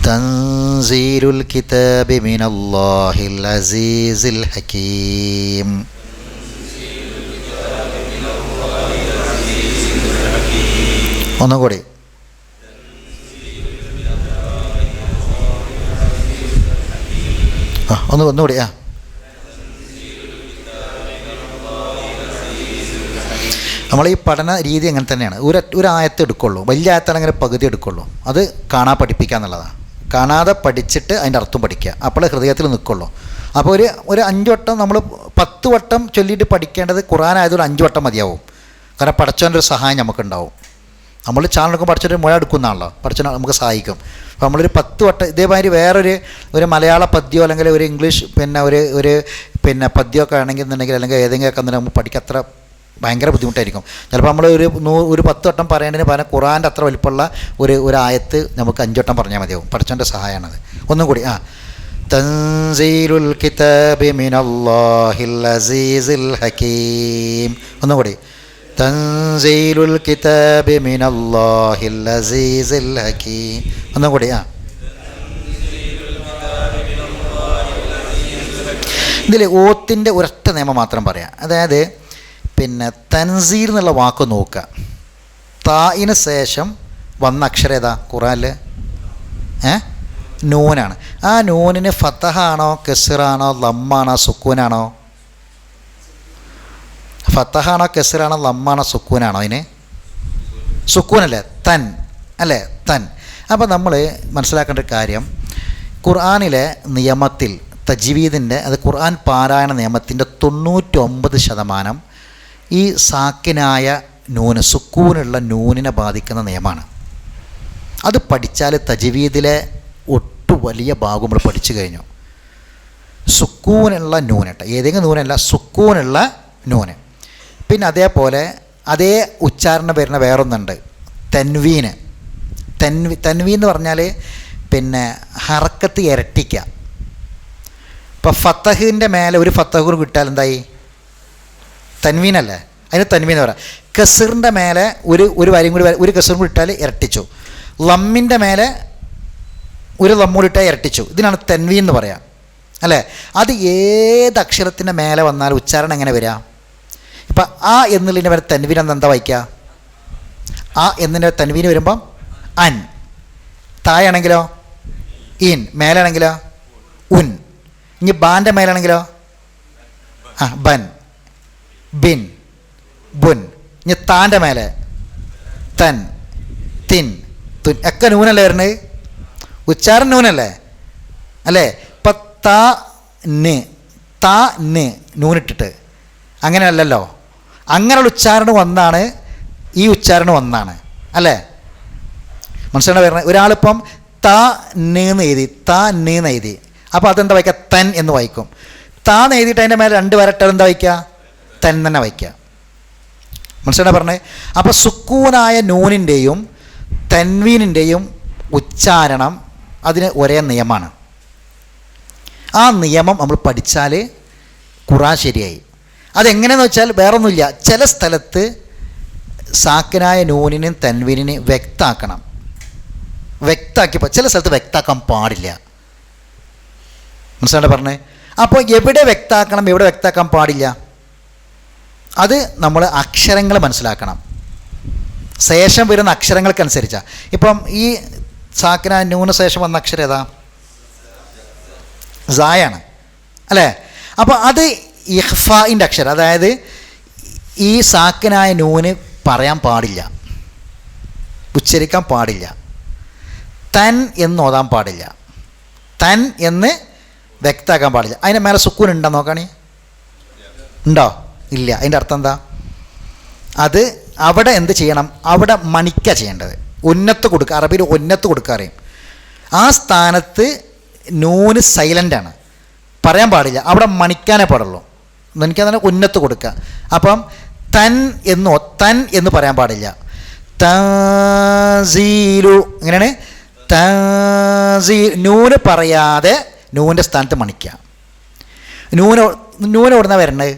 തൻസീലുൽ കിതാബി മിനല്ലാഹിൽ അസീസിൽ ഹകീം. ഒന്നുകൂടി. ഒന്നുകൂടി. നമ്മൾ ഈ പഠന രീതി അങ്ങനെ തന്നെയാണ്. ഒരു ആയത്ത് എടുക്കുള്ളൂ, വലിയ ആയത്താണെങ്കിൽ പകുതി എടുക്കുള്ളൂ. അത് കാണാൻ പഠിപ്പിക്കുക എന്നുള്ളതാണ്. കാണാതെ പഠിച്ചിട്ട് അതിൻ്റെ അർത്ഥം പഠിക്കുക, അപ്പോൾ ഹൃദയത്തിൽ നിൽക്കുള്ളൂ. അപ്പോൾ ഒരു 5 വട്ടം നമ്മൾ 10 വട്ടം ചൊല്ലിയിട്ട് പഠിക്കേണ്ടത് ഖുർആനായതൊരു 5 വട്ടം മതിയാവും. കാരണം പഠിച്ചവൻ്റെ ഒരു സഹായം നമുക്കുണ്ടാവും. നമ്മൾ ചാനലൊക്കെ പഠിച്ചിട്ട് മുഴ എടുക്കുന്നതാണല്ലോ, പഠിച്ച നമുക്ക് സഹായിക്കും. അപ്പോൾ നമ്മളൊരു 10 വട്ടം ഇതേമാതിരി വേറൊരു മലയാള പദ്യമോ അല്ലെങ്കിൽ ഒരു ഇംഗ്ലീഷ് ഒരു പദ്യമൊക്കെ ആണെന്നുണ്ടെങ്കിൽ അല്ലെങ്കിൽ ഏതെങ്കിലുമൊക്കെ നമുക്ക് പഠിക്കത്ര ഭയങ്കര ബുദ്ധിമുട്ടായിരിക്കും. ചിലപ്പോൾ നമ്മൾ ഒരു 10 വട്ടം പറയേണ്ടതിന് പകരം ഖുർആൻ്റെ അത്ര വലിപ്പമുള്ള ഒരു ആയത്ത് നമുക്ക് 5 വട്ടം പറഞ്ഞാൽ മതിയാവും. പഠിച്ചവൻ്റെ സഹായമാണത്. ഒന്നും കൂടി. തൻസീലുൽ കിതാബി മിനല്ലാഹിൽ അസീസിൽ ഹകീം. ഒന്നും കൂടി. തൻസീലുൽ കിതാബി മിനല്ലാഹിൽ അസീസിൽ ഹകീം. ഒന്നും കൂടി. ഇതിൽ ഓത്തിൻ്റെ ഒരൊറ്റ നിയമം മാത്രം പറയാം. അതായത് തൻസീൽ എന്നുള്ള വാക്ക് നോക്കുക. തായിന് ശേഷം വന്ന അക്ഷരം ഏതാ ഖുർആനിൽ? നൂനാണ്. ആ നൂനിന് ഫതഹാണോ കസ്റാണോ ലമ്മാണോ സുക്കൂനാണോ? ഫതഹാണോ കസ്റാണോ ലമ്മാണോ സുക്കൂനാണോ? അതിന് സുക്കൂനല്ലേ, തൻ അല്ലേ, തൻ. അപ്പോൾ നമ്മൾ മനസ്സിലാക്കേണ്ട ഒരു കാര്യം, ഖുർആനിലെ നിയമത്തിൽ തജ്വീദിൻ്റെ, അത് ഖുർആൻ പാരായണ നിയമത്തിൻ്റെ 99% ഈ സാക്കിനായ നൂന്, സുക്കൂനുള്ള നൂനിനെ ബാധിക്കുന്ന നിയമമാണ്. അത് പഠിച്ചാൽ തജ്വീദിലെ ഒട്ടു വലിയ ഭാഗം നമ്മൾ പഠിച്ചു കഴിഞ്ഞു. സുക്കൂനുള്ള നൂനട്ട, ഏതെങ്കിലും നൂനല്ല, സുക്കൂനുള്ള നൂന്. പിന്നെ അതേപോലെ അതേ ഉച്ചാരണം വരുന്ന വേറൊന്നുണ്ട്, തൻവീന്. തൻവീൻ എന്ന് പറഞ്ഞാൽ ഹറക്കത്ത് ഇരട്ടിക്കുക. ഇപ്പോൾ ഫത്തഹിൻ്റെ മേലെ ഒരു ഫത്തഹ് കിട്ടാൽ എന്തായി? തൻവീനല്ലേ, അതിന് തൻവീൻ എന്ന് പറയാം. കസറിൻ്റെ മേലെ ഒരു വരിയും കൂടി, ഒരു കസറും കൂടി ഇട്ടാൽ ഇരട്ടിച്ചു. ലമ്മിൻ്റെ മേലെ ഒരു ലമ്മൂടി ഇട്ടാൽ ഇരട്ടിച്ചു. ഇതിനാണ് തൻവീൻ എന്ന് പറയാം. അല്ലേ? അത് ഏത് അക്ഷരത്തിൻ്റെ മേലെ വന്നാലും ഉച്ചാരണം എങ്ങനെ വരിക? ഇപ്പം ആ എന്നുള്ളതിൻ്റെ വരെ തൻവീൻ എന്താ വായിക്കുക? ആ എന്നതിൻ്റെ തൻവീന് വരുമ്പം അൻ. തായാണെങ്കിലോ ഇൻ. മേലാണെങ്കിലോ ഉൻ. ഇനി ബാൻ്റെ മേലാണെങ്കിലോ ബൻ, ബിൻ, ബുൻ. ഇനി താൻ്റെ മേലെ തൻ, തിൻ, തുൻ. ഒക്കെ നൂനല്ലേ വരുന്നത്? ഉച്ചാരണം നൂനല്ലേ? അല്ലേ? ഇപ്പം ത ന്, ത ന് നൂനിട്ടിട്ട് അങ്ങനെയല്ലല്ലോ. അങ്ങനെയുള്ള ഉച്ചാരണം ഒന്നാണ്, ഈ ഉച്ചാരണം ഒന്നാണ്, അല്ലേ? മനസ്സിലാണ് വരുന്നത്. ഒരാളിപ്പം ത എന്ന് എഴുതി, ത എന്ന് എഴുതി. അപ്പോൾ അതെന്താ വായിക്കുക? തൻ എന്ന് വായിക്കും. താ എന്ന് എഴുതിയിട്ട് അതിൻ്റെ മേലെ 2 വരട്ട് എന്താ വായിക്കുക? തൻ തന്നെ വായിക്കുക. മനസ്സിലാണ് പറഞ്ഞത്. അപ്പോൾ സുക്കൂനായ നൂനിൻ്റെയും തൻവീനിൻ്റെയും ഉച്ചാരണം അതിന് ഒരേ നിയമമാണ്. ആ നിയമം നമ്മൾ പഠിച്ചാൽ ഖുർആൻ ശരിയായി. അതെങ്ങനെയെന്ന് വെച്ചാൽ വേറൊന്നുമില്ല. ചില സ്ഥലത്ത് സാക്കിനായ നൂനിനും തൻവീനിനും വ്യക്താക്കണം. വ്യക്താക്കിയപ്പോൾ ചില സ്ഥലത്ത് വ്യക്താക്കാൻ പാടില്ല. മനസ്സിലാണ് പറഞ്ഞത്. അപ്പോൾ എവിടെ വ്യക്താക്കണം, എവിടെ വ്യക്താക്കാൻ പാടില്ല, അത് നമ്മൾ അക്ഷരങ്ങൾ മനസ്സിലാക്കണം. ശേഷം വരുന്ന അക്ഷരങ്ങൾക്കനുസരിച്ചാണ്. ഇപ്പം ഈ സാക്കിനായ നൂന് ശേഷം വന്ന അക്ഷരം ഏതാ? സായാണ്, അല്ലേ? അപ്പോൾ അത് ഇഖ്ഫാഇൻ്റെ അക്ഷരം. അതായത് ഈ സാക്കിനായ നൂന് പറയാൻ പാടില്ല, ഉച്ചരിക്കാൻ പാടില്ല. തൻ എന്ന് ഓതാൻ പാടില്ല, തൻ എന്ന് വ്യക്താക്കാൻ പാടില്ല. അതിൻ്റെ മേലെ സുക്കൂൻ ഉണ്ടോ നോക്കണേ? ഉണ്ടോ? ഇല്ല. അതിൻ്റെ അർത്ഥം എന്താ? അത് അവിടെ എന്ത് ചെയ്യണം? അവിടെ മണിക്ക ചെയ്യേണ്ടത്. ഉന്നത്ത് കൊടുക്കുക. അറബിയിൽ ഉന്നത്ത് കൊടുക്കുക അറിയും. ആ സ്ഥാനത്ത് നൂന് സൈലൻ്റാണ്, പറയാൻ പാടില്ല. അവിടെ മണിക്കാനേ പാടുള്ളൂ. മണിക്കാൻ തന്നെ ഉന്നത്ത് കൊടുക്കുക. അപ്പം തൻ എന്ന് പറയാൻ പാടില്ല. തസീലു എങ്ങനെയാണ്? നൂന് പറയാതെ നൂൻ്റെ സ്ഥാനത്ത് മണിക്കുക. നൂന് എവിടുന്ന വരണത്?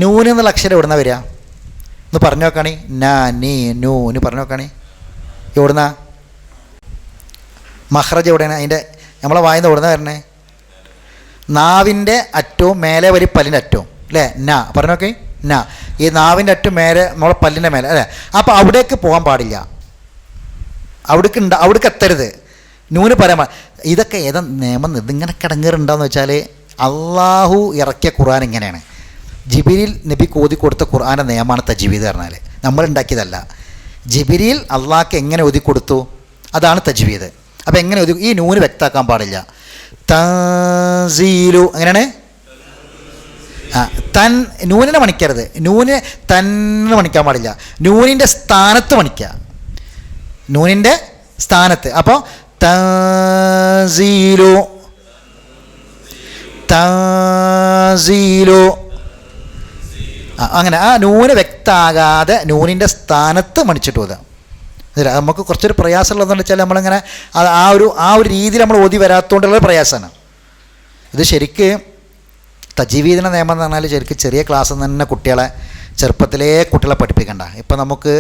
നൂന് എന്നുള്ള അക്ഷരം എവിടുന്ന വരിക എന്ന് പറഞ്ഞു നോക്കണേ. ന നീ നൂന് പറഞ്ഞു നോക്കണേ. എവിടുന്ന മഹ്റജ് എവിടെയാണ്? അതിൻ്റെ നമ്മളെ വായിന്ന് എവിടുന്ന വരണേ? നാവിൻ്റെ അറ്റവും മേലെ വരി പല്ലിൻ്റെ അറ്റവും, അല്ലേ? ന പറഞ്ഞു നോക്കേ. ന ഈ നാവിൻ്റെ അറ്റവും മേലെ നമ്മളെ പല്ലിൻ്റെ മേലെ, അല്ലേ? അപ്പോൾ അവിടേക്ക് പോകാൻ പാടില്ല. അവിടേക്ക് എത്തരുത്. നൂന് പറയാൻ ഇതൊക്കെ ഏതാ നിയമം? ഇതിങ്ങനെ കിടങ്ങേറുണ്ടാന്ന് വെച്ചാൽ അള്ളാഹു ഇറക്കിയ ഖുർആൻ ഇങ്ങനെയാണ്. ജിബ്രീൽ നബി ഓതി കൊടുത്ത ഖുർആൻ്റെ നിയമമാണ് തജ്വീദ് പറഞ്ഞാൽ. നമ്മളുണ്ടാക്കിയതല്ല. ജിബ്രീൽ അള്ളാഹ്ക്ക് എങ്ങനെ ഓതി കൊടുത്തു അതാണ് തജ്വീദ്. അപ്പോൾ എങ്ങനെ ഓതി? ഈ നൂന് വ്യക്താക്കാൻ പാടില്ല. തൻസീലു എങ്ങനെയാണ്? തൻ നൂനിനെ മണിക്കരുത്. നൂന് തന്നെ മണിക്കാൻ പാടില്ല. നൂനിൻ്റെ സ്ഥാനത്ത് മണിക്കുക, നൂനിൻ്റെ സ്ഥാനത്ത്. അപ്പോൾ തൻസീലു തൻസീലു അങ്ങനെ ആ നൂന് വ്യക്താകാതെ നൂനിൻ്റെ സ്ഥാനത്ത് മണിച്ചിട്ട് ഓതുക. നമുക്ക് കുറച്ചൊരു പ്രയാസമുള്ളതെന്ന് വെച്ചാൽ നമ്മളിങ്ങനെ ആ ഒരു രീതിയിൽ നമ്മൾ ഓതി വരാത്തതുകൊണ്ടുള്ള പ്രയാസമാണ് ഇത്. ശരിക്ക് തജ്വീദിൻ്റെ നിയമം എന്ന് പറഞ്ഞാൽ ശരിക്കും ചെറിയ ക്ലാസ്സിൽ നിന്ന് തന്നെ ചെറുപ്പത്തിലേ കുട്ടികളെ പഠിപ്പിക്കണ്ട. ഇപ്പം നമുക്ക്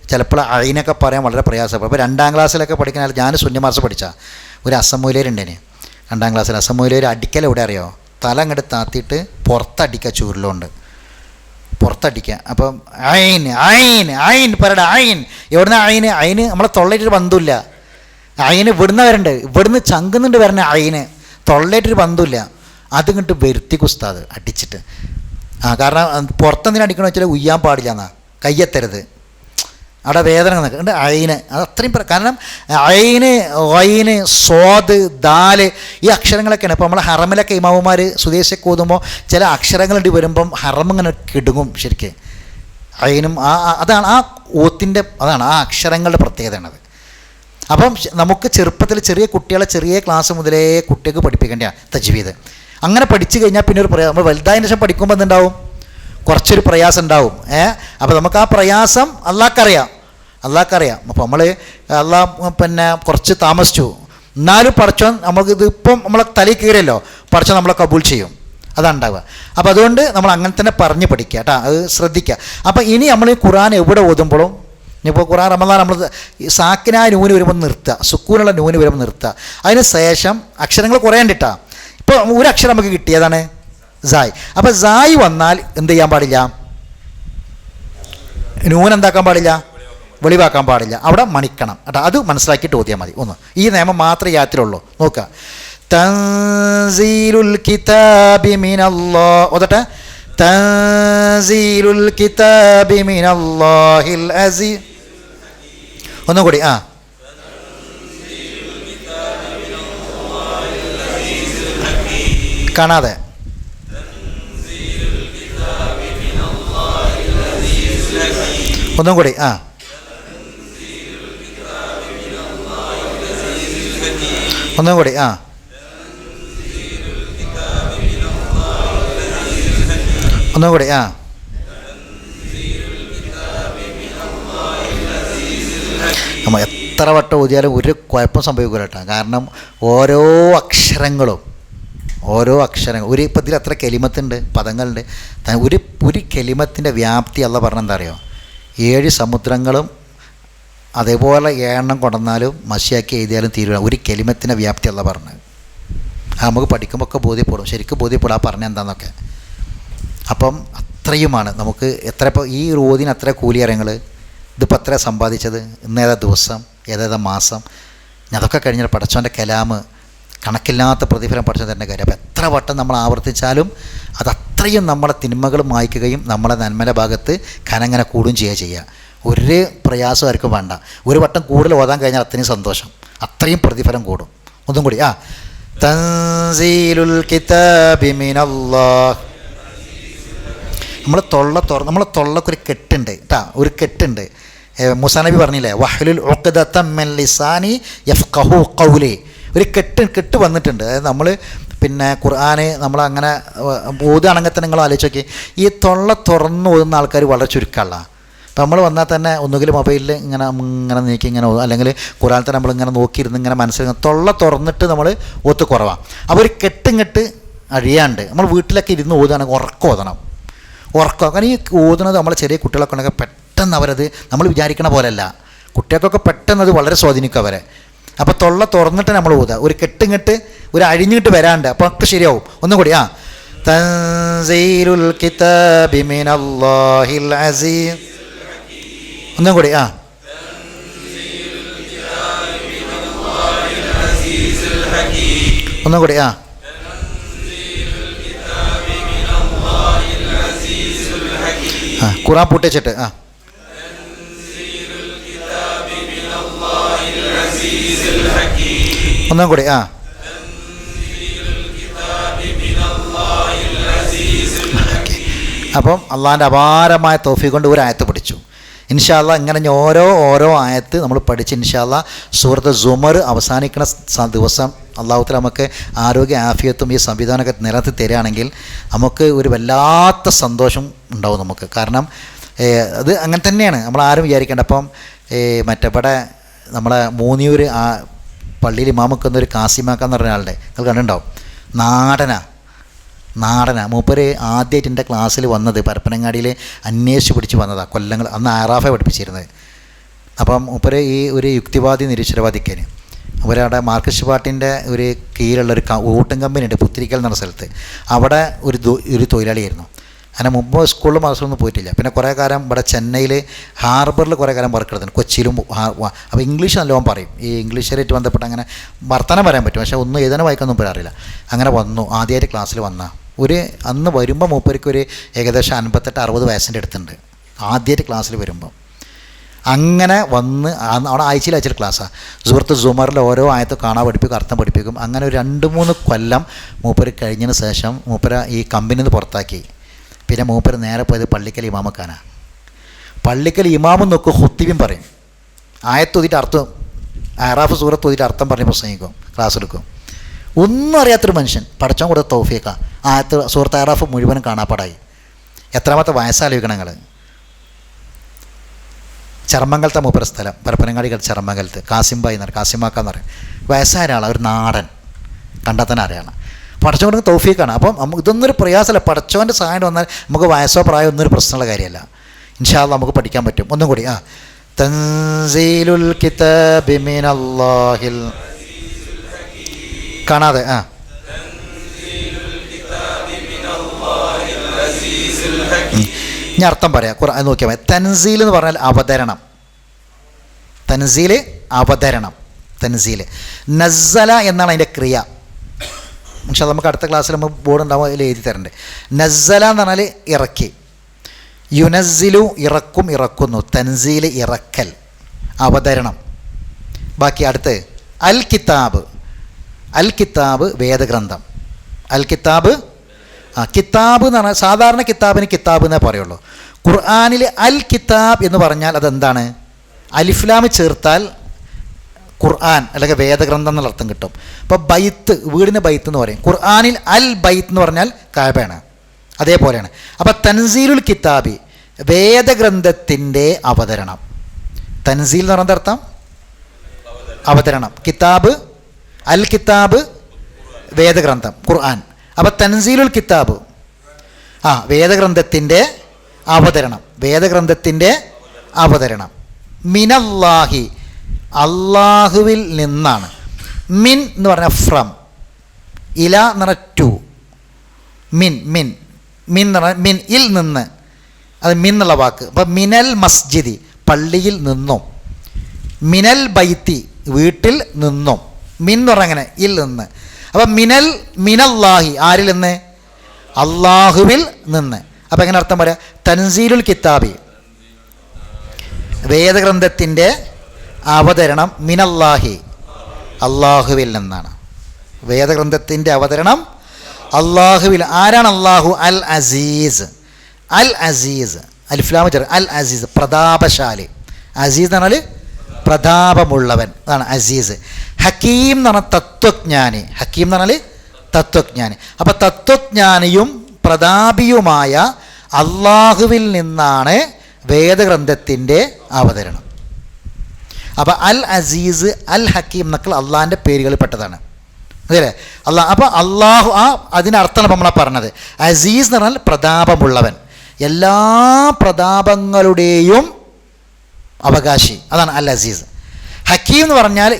ചിലപ്പോൾ അയിനൊക്കെ പറയാൻ വളരെ പ്രയാസമാണ്. ഇപ്പോൾ 2ാം ക്ലാസ്സിലൊക്കെ പഠിക്കുന്ന ഞാൻ സുന്നി പഠിച്ച ഒരു അസമൂലേരുണ്ടേന്. 2ാം ക്ലാസ്സിൽ അസമൂലേര് അടിക്കൽ എവിടെ അറിയോ? തല അങ്ങോട്ട് താത്തിയിട്ട് പുറത്തടിക്കുക, ചൂരിലുണ്ട് പുറത്തടിക്കുക. അപ്പം അയിൻ പറയട അയിൻ. എവിടുന്ന അയിന് നമ്മളെ തൊള്ളയിട്ടൊരു ബന്ധമില്ല. അയിന് ഇവിടുന്ന് വരണ്ട്, ഇവിടുന്ന് ചങ്കുന്നുണ്ട് വരണ അയിന്, തൊള്ളയിട്ടൊരു ബന്ധമില്ല. അതിങ്ങോട്ട് വരുത്തി കുസ്താത് അടിച്ചിട്ട്. കാരണം പുറത്തെന്തിനും അടിക്കണമെന്ന് വെച്ചാൽ ഉയ്യാൻ പാടില്ല എന്നാ, കയ്യെത്തരുത്, അവിടെ വേദന നിൽക്കുന്നുണ്ട്. അയിന് അത് അത്രയും കാരണം അയിന് സ്വാദ് ദാല് ഈ അക്ഷരങ്ങളൊക്കെയാണ്. ഇപ്പോൾ നമ്മളെ ഹറമിലൊക്കെ ഇമാമുമാർ സുദേശൊക്കെ ഓതുമ്പോൾ ചില അക്ഷരങ്ങളുണ്ട് വരുമ്പം ഹറമിങ്ങനെ കിടുങ്ങും. ശരിക്കും അയിനും അതാണ് ആ ഓത്തിൻ്റെ, അതാണ് ആ അക്ഷരങ്ങളുടെ പ്രത്യേകതയാണത്. അപ്പം നമുക്ക് ചെറുപ്പത്തിൽ ചെറിയ കുട്ടികളെ ചെറിയ ക്ലാസ് മുതലേ കുട്ടികൾക്ക് പഠിപ്പിക്കേണ്ടതാണ് തജ്വീദ്. അങ്ങനെ പഠിച്ചു കഴിഞ്ഞാൽ പിന്നെ ഒരു നമ്മൾ വലുതായതിന് ശേഷം പഠിക്കുമ്പോൾ എന്തുണ്ടാവും? കുറച്ചൊരു പ്രയാസം ഉണ്ടാവും. അപ്പോൾ നമുക്ക് ആ പ്രയാസം അള്ളാഹ്ക്കറിയാം. അപ്പോൾ നമ്മൾ പിന്നെ കുറച്ച് താമസിച്ചു, എന്നാലും പടച്ചോൻ നമുക്കിത് ഇപ്പം നമ്മളെ തലയിൽ കയറിയല്ലോ, പടച്ചോൻ നമ്മളെ കബൂൽ ചെയ്യും. അതാണ് ഉണ്ടാവുക. അപ്പോൾ അതുകൊണ്ട് നമ്മൾ അങ്ങനെ തന്നെ പറഞ്ഞ് പഠിക്കുക കേട്ടോ, അത് ശ്രദ്ധിക്കുക. അപ്പോൾ ഇനി നമ്മൾ ഈ ഖുർആൻ എവിടെ ഓതുമ്പോഴും, ഇപ്പോൾ ഖുർആൻ റമദാൻ നമ്മൾ സാക്കിനായ നൂന് വരുമ്പോൾ നിർത്തുക, സുക്കൂനുള്ള നൂന് വരുമ്പോൾ നിർത്തുക. അതിന് ശേഷം അക്ഷരങ്ങൾ കുറേ ഉണ്ട് കേട്ടോ. ഇപ്പോൾ ഒരു അക്ഷരം നമുക്ക് കിട്ടിയതാണ് സായ്. അപ്പോൾ സായ് വന്നാൽ എന്ത് ചെയ്യാൻ പാടില്ല? നൂൻ എന്താക്കാൻ പാടില്ല? വെളിവാക്കാൻ പാടില്ല. അവിടെ മണിക്കണം കേട്ടോ. അത് മനസ്സിലാക്കിയിട്ട് ഓതിയാൽ മതി. ഒന്ന് ഈ നിയമം മാത്രമേ യാത്രയുള്ളൂ. നോക്കുക, തൻസീലുൽ കിതാബി മിനല്ലാഹ്. ഓതട്ടെ, തൻസീലുൽ കിതാബി മിനല്ലാഹിൽ അസീസ്. ഒന്നും കൂടി. കാണാതെ. ഒന്നും കൂടി. ഒന്നും കൂടി. ഒന്നും കൂടി. നമ്മൾ എത്ര വട്ടം ഓതിയാലും ഒരു കുഴപ്പം സംഭവിക്കില്ല കേട്ടോ. കാരണം ഓരോ അക്ഷരങ്ങളും ഒരു ഇപ്പം ഇതിൽ എത്ര കെലിമത്തുണ്ട്, പദങ്ങളുണ്ട്. ഒരു കെലിമത്തിൻ്റെ വ്യാപ്തി അല്ല പറഞ്ഞ എന്താ അറിയോ? 7 സമുദ്രങ്ങളും അതേപോലെ 7 കൊണ്ടുവന്നാലും മഷിയാക്കി എഴുതിയാലും തീരുക. ഒരു കെലിമത്തിൻ്റെ വ്യാപ്തി അല്ല പറഞ്ഞത്. നമുക്ക് പഠിക്കുമ്പോൾ ഒക്കെ ബോധ്യപ്പെടും, ശരിക്കും ബോധ്യപ്പെടും ആ പറഞ്ഞ എന്താണെന്നൊക്കെ. അപ്പം അത്രയുമാണ് നമുക്ക്. എത്ര ഇപ്പോൾ ഈ റോദിന് എത്ര കൂലി അറിയങ്ങൾ? ഇതിപ്പോൾ എത്ര സമ്പാദിച്ചത്? ഇന്നേതാ ദിവസം, ഏതേതാ മാസം? അതൊക്കെ കഴിഞ്ഞാൽ പടച്ചോൻ്റെ കലാമ് കണക്കില്ലാത്ത പ്രതിഫലം പഠിച്ചു തരുന്ന കാര്യം. അപ്പോൾ എത്ര വട്ടം നമ്മൾ ആവർത്തിച്ചാലും അതത്രയും നമ്മളെ തിന്മകൾ മായ്ക്കുകയും നമ്മളെ നന്മയുടെ ഭാഗത്ത് കനങ്ങനെ കൂടുകയും ചെയ്യുക. ഒരു പ്രയാസം ആർക്കും വേണ്ട. ഒരു വട്ടം കൂടുതൽ ഓതാൻ കഴിഞ്ഞാൽ അത്രയും സന്തോഷം, അത്രയും പ്രതിഫലം കൂടും. ഒന്നും കൂടി. തൻസീലുൽ കിതാബി മിനല്ലാഹ്. നമ്മളെ തൊള്ളക്കൊരു കെട്ടുണ്ട് കേട്ടോ, ഒരു കെട്ടുണ്ട്. മൂസാ നബി പറഞ്ഞില്ലേ, വഹ്ലുൽ ഉഖ്ദതം മിൻ ലിസാനി യഫ്ഖഹു ഖൗലി. ഒരു കെട്ട് വന്നിട്ടുണ്ട്. അതായത് നമ്മൾ പിന്നെ ഖുർആന് നമ്മളങ്ങനെ ഓതുകയാണെങ്കിൽ തന്നെ നിങ്ങൾ ആലോചിച്ച് നോക്കി, ഈ തൊള്ള തുറന്ന് ഓതുന്ന ആൾക്കാർ വളരെ ചുരുക്കമുള്ള. അപ്പോൾ നമ്മൾ വന്നാൽ തന്നെ ഒന്നുകിൽ മൊബൈലിൽ ഇങ്ങനെ നീക്കി ഇങ്ങനെ ഓതും, അല്ലെങ്കിൽ ഖുർആൻ തന്നെ നമ്മളിങ്ങനെ നോക്കിയിരുന്ന് ഇങ്ങനെ മനസ്സിൽ തൊള്ള തുറന്നിട്ട് നമ്മൾ ഓത്ത് കുറവാണ്. അപ്പോൾ ഒരു കെട്ടിങ്ങട്ട് അഴിയാണ്ട് നമ്മൾ വീട്ടിലൊക്കെ ഇരുന്ന് ഓതുകയാണെങ്കിൽ ഉറക്കം ഓതണം. കാരണം ഈ ഓതുന്നത് നമ്മളെ ചെറിയ കുട്ടികളൊക്കെ ഉണ്ടെങ്കിൽ പെട്ടെന്ന് അവരത് നമ്മൾ വിചാരിക്കണ പോലെയല്ല. കുട്ടികൾക്കൊക്കെ പെട്ടെന്ന് അത് വളരെ സ്വാധീനിക്കും അവരെ. അപ്പോൾ തൊള്ള തുറന്നിട്ട് നമ്മൾ ഓതുക, ഒരു കെട്ടിങ്ങട്ട് ഒരു അഴിഞ്ഞിട്ട് വരാണ്ട്, അപ്പോൾ ഒക്കെ ശരിയാവും. ഒന്നും കൂടി. തൻസീലുൽ കിതാബി മിനല്ലാഹിൽ അസീസ്. ഒന്നും കൂടി. ഒന്നും കൂടി. ഖുർആൻ പൂട്ടിച്ചിട്ട്. ഒന്നും കൂടി. അപ്പം അള്ളാഹിൻ്റെ അപാരമായ തൗഫീഖ് കൊണ്ട് ഒരു ആയത്ത് പഠിച്ചു. ഇൻഷാ അല്ലാഹ് ഇങ്ങനെ ഓരോ ആയത്ത് നമ്മൾ പഠിച്ച് ഇൻഷാ അല്ലാഹ് സൂറത്ത് സുമർ അവസാനിക്കുന്ന ദിവസം അള്ളാഹു തആല നമുക്ക് ആരോഗ്യ ആഫിയത്തും ഈ സംവിധാനമൊക്കെ നിലനിർത്തി തരികയാണെങ്കിൽ നമുക്ക് ഒരു വല്ലാത്ത സന്തോഷം ഉണ്ടാവും നമുക്ക്. കാരണം അത് അങ്ങനെ തന്നെയാണ്, നമ്മൾ ആരും വിചാരിക്കേണ്ട. അപ്പം മറ്റവിടെ നമ്മളെ മൂന്നിയൂർ ആ പള്ളിയിൽ ഇമാമക്കുന്നൊരു കാസിമാക്കാന്ന് പറഞ്ഞ ആളുടെ നിങ്ങൾ കണ്ടിട്ടുണ്ടാവും. നാടനാ മൂപ്പര് ആദ്യമായിട്ട് എൻ്റെ ക്ലാസ്സിൽ വന്നത് പരപ്പനങ്ങാടിയിൽ അന്വേഷിച്ച് പിടിച്ച് വന്നതാണ്. കൊല്ലങ്ങൾ അന്ന് ആറാഫ പഠിപ്പിച്ചിരുന്നത്. അപ്പം മൂപ്പര് ഈ ഒരു യുക്തിവാദി നിരീശ്വരവാദിക്കാന് അവരവിടെ മാർക്സിസ്റ്റ് പാർട്ടിൻ്റെ ഒരു കീഴിലുള്ളൊരു ഓട്ടും കമ്പനി ഉണ്ട് പുത്തിരിക്കൽ എന്ന സ്ഥലത്ത്. അവിടെ ഒരു തൊഴിലാളിയായിരുന്നു. അങ്ങനെ മുമ്പ് സ്കൂളിൽ മാസമൊന്നും പോയിട്ടില്ല. പിന്നെ കുറേ കാലം ഇവിടെ ചെന്നൈയിൽ ഹാർബറിൽ കുറേ കാലം വർക്ക് എടുത്തിട്ടുണ്ട്, കൊച്ചിയിലും. അപ്പോൾ ഇംഗ്ലീഷ് നല്ലോണം പറയും. ഈ ഇംഗ്ലീഷുമായിട്ട് ബന്ധപ്പെട്ട് അങ്ങനെ വർത്തമാനം പറയാൻ പറ്റും, പക്ഷേ ഒന്നും എഴുതാനും വായിക്കാനൊന്നും പറയാറില്ല. അങ്ങനെ വന്നു, ആദ്യമായിട്ട് ക്ലാസ്സിൽ അന്ന് വരുമ്പോൾ മൂപ്പർക്ക് ഒരു ഏകദേശം 58-60 വയസ്സിൻ്റെ അടുത്തുണ്ട് ആദ്യമായിട്ട് ക്ലാസ്സിൽ വരുമ്പോൾ. അങ്ങനെ വന്ന് അവിടെ ആഴ്ചയിൽ ക്ലാസ്സാണ്. സൂറത്ത് സുമറിൽ ഓരോ ആയത്തും കാണാൻ പഠിപ്പിക്കും, അർത്ഥം പഠിപ്പിക്കും. അങ്ങനെ ഒരു 2-3 കൊല്ലം മൂപ്പര് കഴിഞ്ഞതിന് ശേഷം മൂപ്പര ഈ കമ്പനിയിൽ നിന്ന് പുറത്താക്കി. പിന്നെ മൂപ്പര് നേരെ പോയത് പള്ളിക്കൽ ഇമാമക്കാനാണ്. പള്ളിക്കൽ ഇമാമും നോക്കും, ഹുത്തിബും പറയും, ആയത്തൊതിയിട്ട് അർത്ഥം ആറാഫ് സൂറത്ത് ഒതിയിട്ട് അർത്ഥം പറഞ്ഞ് പ്രസംഗിക്കും, ക്ലാസ് എടുക്കും. ഒന്നും അറിയാത്തൊരു മനുഷ്യൻ പടച്ചോൻ കൊടുത്ത തൗഫീഖാ. ആയത്ത് സൂറത്ത് ആറാഫ് മുഴുവനും കാണാപ്പാടായി. എത്രാമത്തെ വയസ്സാലോചിക്കണം നിങ്ങൾ. ചർമ്മങ്കലത്തെ മൂപ്പര സ്ഥലം, പരപ്പനങ്ങാടി ചർമ്മങ്കലത്ത് കാസിംബായി എന്ന് പറയും, കാസിമാക്കാന്ന് പറയും. വയസ്സായ ഒരാളാണ്, ഒരു നാടൻ, കണ്ടാൽ തന്നെ അറിയണം. പടച്ചോൻ കൊടുക്കുന്ന തൗഫീഖാണ്. അപ്പം നമുക്ക് ഇതൊന്നൊരു പ്രയാസമല്ല. പടച്ചോൻ്റെ സഹായം വന്നാൽ നമുക്ക് വയസ്സോ പ്രായോ ഒന്നൊരു പ്രശ്നമുള്ള കാര്യമല്ല. ഇൻഷാ അല്ലാഹ് നമുക്ക് പഠിക്കാൻ പറ്റും. ഒന്നും കൂടി. തൻസീലുൽ കിതാബി മിനല്ലാഹിൽ കാണാതെ ഞാൻ അർത്ഥം പറയാം, ഖുർആൻ നോക്കിയാൽ മതി. തൻസീൽ എന്ന് പറഞ്ഞാൽ അവതരണം. തൻസീൽ അവതരണം. തൻസീൽ. നസ്സല എന്നാണ് അതിൻ്റെ ക്രിയ. പക്ഷേ നമുക്ക് അടുത്ത ക്ലാസ്സിൽ നമുക്ക് ബോർഡ് ഉണ്ടാവും, അതിൽ എഴുതി തരണ്ടേ. നസ്സല എന്ന് പറഞ്ഞാൽ ഇറക്കി. യുനസ്സിലു ഇറക്കും, ഇറക്കുന്നു. തൻസീൽ ഇറക്കൽ, അവതരണം. ബാക്കി അടുത്ത് അൽ കിതാബ്. അൽ കിതാബ് വേദഗ്രന്ഥം. അൽ കിതാബ് കിതാബ് എന്ന് പറഞ്ഞാൽ സാധാരണ കിതാബിന് കിതാബ് എന്നേ പറയുള്ളൂ. ഖുർആനിൽ അൽ കിതാബ് എന്ന് പറഞ്ഞാൽ അതെന്താണ്? അലിഫ്ലാമ് ചേർത്താൽ ഖുർആൻ അല്ലെങ്കിൽ വേദഗ്രന്ഥം എന്നുള്ള അർത്ഥം കിട്ടും. അപ്പോൾ ബൈത്ത്, വീടിന് ബൈത്ത് എന്ന് പറയും. ഖുർആനിൽ അൽ ബൈത്ത് എന്ന് പറഞ്ഞാൽ കഅബയാണ്. അതേപോലെയാണ്. അപ്പോൾ തൻസീലുൽ കിതാബി വേദഗ്രന്ഥത്തിൻ്റെ അവതരണം. തൻസീൽ എന്ന് പറയുന്നത് അർത്ഥം അവതരണം. കിതാബ്, അൽ കിതാബ് വേദഗ്രന്ഥം, ഖുർആൻ. അപ്പോൾ തൻസീലുൽ കിതാബ് വേദഗ്രന്ഥത്തിൻ്റെ അവതരണം. വേദഗ്രന്ഥത്തിൻ്റെ അവതരണം. മിനല്ലാഹി അള്ളാഹുവിൽ നിന്നാണ്. മിൻ എന്ന് പറഞ്ഞാൽ ഫ്രം, ഇല എന്ന് പറഞ്ഞാൽ ടു. മിൻ മിൻ മിൻ എന്ന് പറഞ്ഞാൽ മിൻ ഇൽ നിന്ന്, അത് മിൻ എന്നുള്ള വാക്ക്. അപ്പം മിനൽ മസ്ജിദി പള്ളിയിൽ നിന്നും, മിനൽ ബൈത്തി വീട്ടിൽ നിന്നും. മിൻ എന്ന് പറഞ്ഞാൽ അങ്ങനെ ഇൽ നിന്ന്. അപ്പം മിനല്ലാഹി ആരിൽ നിന്ന്? അള്ളാഹുവിൽ നിന്ന്. അപ്പം എങ്ങനെ അർത്ഥം പറയാം? തൻസീലുൽ കിതാബി വേദഗ്രന്ഥത്തിൻ്റെ അവതരണം മിനല്ലാഹി അള്ളാഹുവിൽ നിന്നാണ്. വേദഗ്രന്ഥത്തിൻ്റെ അവതരണം അള്ളാഹുവിൽ. ആരാണ് അള്ളാഹു? അൽ അസീസ്. അൽ അസീസ് അലിഫ്ലാമ ചെറു. അൽ അസീസ് പ്രതാപശാലി. അസീസ് എന്ന് പറഞ്ഞാൽ പ്രതാപമുള്ളവൻ, അതാണ് അസീസ്. ഹക്കീം എന്ന് പറഞ്ഞാൽ തത്വജ്ഞാനി. ഹക്കീം എന്ന് പറഞ്ഞാൽ തത്വജ്ഞാനി. അപ്പോൾ തത്വജ്ഞാനിയും പ്രതാപിയുമായ അള്ളാഹുവിൽ നിന്നാണ് വേദഗ്രന്ഥത്തിൻ്റെ അവതരണം. അപ്പോൾ അൽ അസീസ്, അൽ ഹക്കീം എന്നൊക്കെ അള്ളാഹിൻ്റെ പേരുകളിൽ പെട്ടതാണ്. അതല്ലേ അള്ളാഹ്. അപ്പോൾ അള്ളാഹു അതിനർത്ഥമാണ് ഇപ്പം നമ്മളാ പറഞ്ഞത്. അസീസ് എന്ന് പറഞ്ഞാൽ പ്രതാപമുള്ളവൻ, എല്ലാ പ്രതാപങ്ങളുടെയും അവകാശി, അതാണ് അൽ അസീസ്. ഹക്കീം എന്ന് പറഞ്ഞാൽ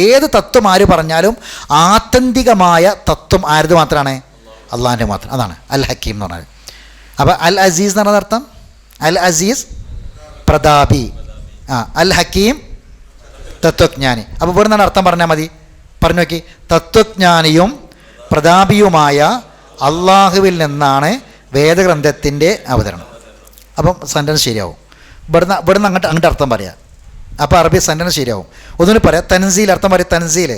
ഏത് തത്വം ആര് പറഞ്ഞാലും ആത്യന്തികമായ തത്വം ആരത് മാത്രമാണ്? അള്ളാഹിൻ്റെ മാത്രം. അതാണ് അൽ ഹക്കീം എന്ന് പറഞ്ഞാൽ. അപ്പോൾ അൽ അസീസ് എന്ന് പറഞ്ഞ അർത്ഥം അൽ അസീസ് പ്രതാപി, അൽ ഹക്കീം തത്വജ്ഞാനി. അപ്പോൾ ഇവിടെ നിന്നാണ് അർത്ഥം പറഞ്ഞാൽ മതി. പറഞ്ഞു നോക്കി. തത്വജ്ഞാനിയും പ്രതാപിയുമായ അള്ളാഹുവിൽ നിന്നാണ് വേദഗ്രന്ഥത്തിൻ്റെ അവതരണം. അപ്പം സെൻറ്റൻസ് ശരിയാവും. ഇവിടുന്ന് അങ്ങോട്ട് അർത്ഥം പറയാം. അപ്പോൾ അറബി സെൻറ്റൻസ് ശരിയാവും. ഒന്നുകൂടി പറയാം. തൻസീൽ അർത്ഥം പറയാം. തൻസീൽ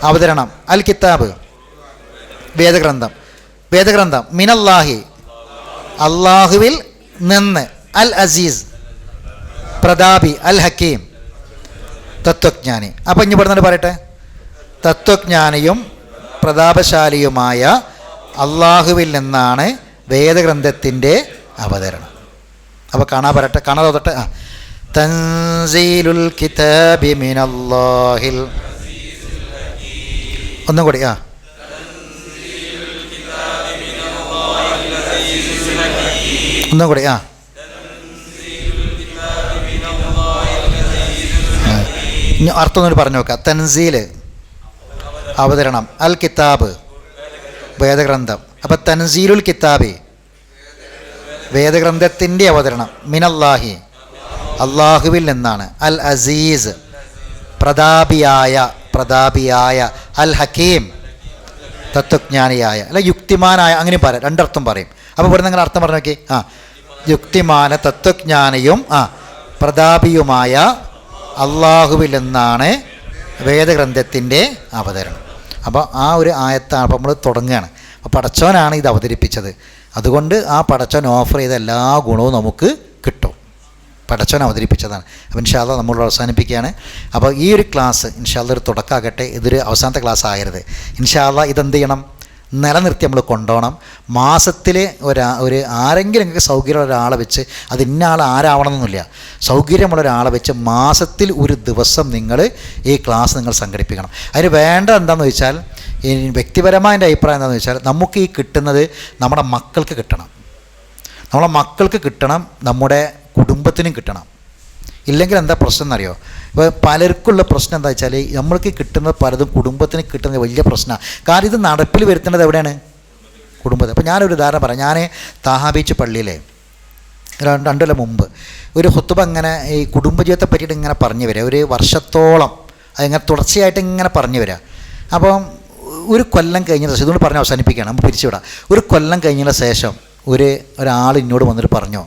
അവതരണം. അൽ കിതാബ് വേദഗ്രന്ഥം. വേദഗ്രന്ഥം മിനല്ലാഹി അള്ളാഹുവിൽ നിന്ന്. അൽ അസീസ് പ്രതാപി. അൽ ഹക്കീം തത്വജ്ഞാനി. അപ്പോൾ ഇനി ഇവിടെ നിന്ന് പറയട്ടെ. തത്വജ്ഞാനിയും പ്രതാപശാലിയുമായ അള്ളാഹുവിൽ നിന്നാണ് വേദഗ്രന്ഥത്തിൻ്റെ അവതരണം. അപ്പോൾ കാണാൻ പറയട്ടെ, കാണാൻ തോന്നട്ടെ. തൻസീലുൽ കിതാബി മിനല്ലാഹിൽ. ഒന്നും കൂടി. ഒന്നും കൂടി. ഇനി അർത്ഥം ഒന്നും പറഞ്ഞു നോക്കാം. തൻസീൽ അവതരണം. അൽ കിതാബ് വേദഗ്രന്ഥം. അപ്പം തൻസീലുൽ കിതാബി വേദഗ്രന്ഥത്തിൻ്റെ അവതരണം. മിനല്ലാഹി അള്ളാഹുവിൽ നിന്നാണ്. അൽ അസീസ് പ്രതാപിയായ. അൽ ഹക്കീം തത്വജ്ഞാനിയായ, അല്ല യുക്തിമാനായ, അങ്ങനെ പറയാം. രണ്ടർത്ഥം പറയും. അപ്പോൾ ഇവിടെ നിങ്ങൾ അർത്ഥം പറഞ്ഞു നോക്കി. യുക്തിമാന തത്വജ്ഞാനിയും പ്രതാപിയുമായ അള്ളാഹുവിൽ നിന്നാണ് വേദഗ്രന്ഥത്തിൻ്റെ അവതരണം. അപ്പോൾ ആ ഒരു ആയത്താണ് അപ്പോൾ നമ്മൾ തുടങ്ങുകയാണ്. അപ്പോൾ പടച്ചോനാണ് ഇത് അവതരിപ്പിച്ചത്. അതുകൊണ്ട് ആ പടച്ചോൻ ഓഫർ ചെയ്ത എല്ലാ ഗുണവും നമുക്ക് കിട്ടും. പടച്ചോൻ അവതരിപ്പിച്ചതാണ്. അപ്പോൾ ഇൻഷാ അല്ലാഹ് നമ്മൾ അവസാനിപ്പിക്കുകയാണ്. അപ്പോൾ ഈ ഒരു ക്ലാസ് ഇൻഷാ അല്ലാഹ് ഒരു തുടക്കമാകട്ടെ. ഇതൊരു അവസാനത്തെ ക്ലാസ് ആകരുത്. ഇൻഷാ അല്ലാഹ് ഇതെന്ത് ചെയ്യണം? നിലനിർത്തി നമ്മൾ കൊണ്ടുപോകണം. മാസത്തിൽ ഒരു ആരെങ്കിലും നിങ്ങൾക്ക് സൗകര്യമുള്ള ഒരാളെ വെച്ച്, അത് ഇന്ന ആൾ ആരാവണമെന്നൊന്നുമില്ല, സൗകര്യമുള്ള ഒരാളെ വെച്ച് മാസത്തിൽ ഒരു ദിവസം നിങ്ങൾ ഈ ക്ലാസ് നിങ്ങൾ സംഘടിപ്പിക്കണം. അതിന് വേണ്ടത് എന്താണെന്ന് വെച്ചാൽ, വ്യക്തിപരമായ എൻ്റെ അഭിപ്രായം എന്താണെന്ന് വെച്ചാൽ, നമുക്ക് ഈ കിട്ടുന്നത് നമ്മുടെ മക്കൾക്ക് കിട്ടണം. നമ്മളെ മക്കൾക്ക് കിട്ടണം, നമ്മുടെ കുടുംബത്തിനും കിട്ടണം. ഇല്ലെങ്കിൽ എന്താ പ്രശ്നം എന്നറിയോ? ഇപ്പോൾ പലർക്കുള്ള പ്രശ്നം എന്താ വെച്ചാൽ, നമ്മൾക്ക് കിട്ടുന്നത് പലതും കുടുംബത്തിന് കിട്ടുന്നത് വലിയ പ്രശ്നമാണ്. കാരണം ഇത് നടപ്പിൽ വരുത്തേണ്ടത് എവിടെയാണ്? കുടുംബത്തിൽ. അപ്പോൾ ഞാനൊരു ഉദാഹരണം പറയാം. ഞാൻ താഹ ബീച്ച് പള്ളിയിലെ 2 കൊല്ലം മുമ്പ് ഒരു ഖുത്ബ ഇങ്ങനെ ഈ കുടുംബജീവിതത്തെ പറ്റിയിട്ട് ഇങ്ങനെ പറഞ്ഞു വരിക, ഒരു വർഷത്തോളം അതിങ്ങനെ തുടർച്ചയായിട്ട് ഇങ്ങനെ പറഞ്ഞു വരിക. അപ്പം ഒരു കൊല്ലം കഴിഞ്ഞ ശേഷം, ഇതുകൊണ്ട് പറഞ്ഞ് അവസാനിപ്പിക്കുകയാണ്, നമുക്ക് പിരിച്ചുവിടാം. ഒരു കൊല്ലം കഴിഞ്ഞതിന് ശേഷം ഒരാൾ എന്നോട് വന്നിട്ട് പറഞ്ഞു,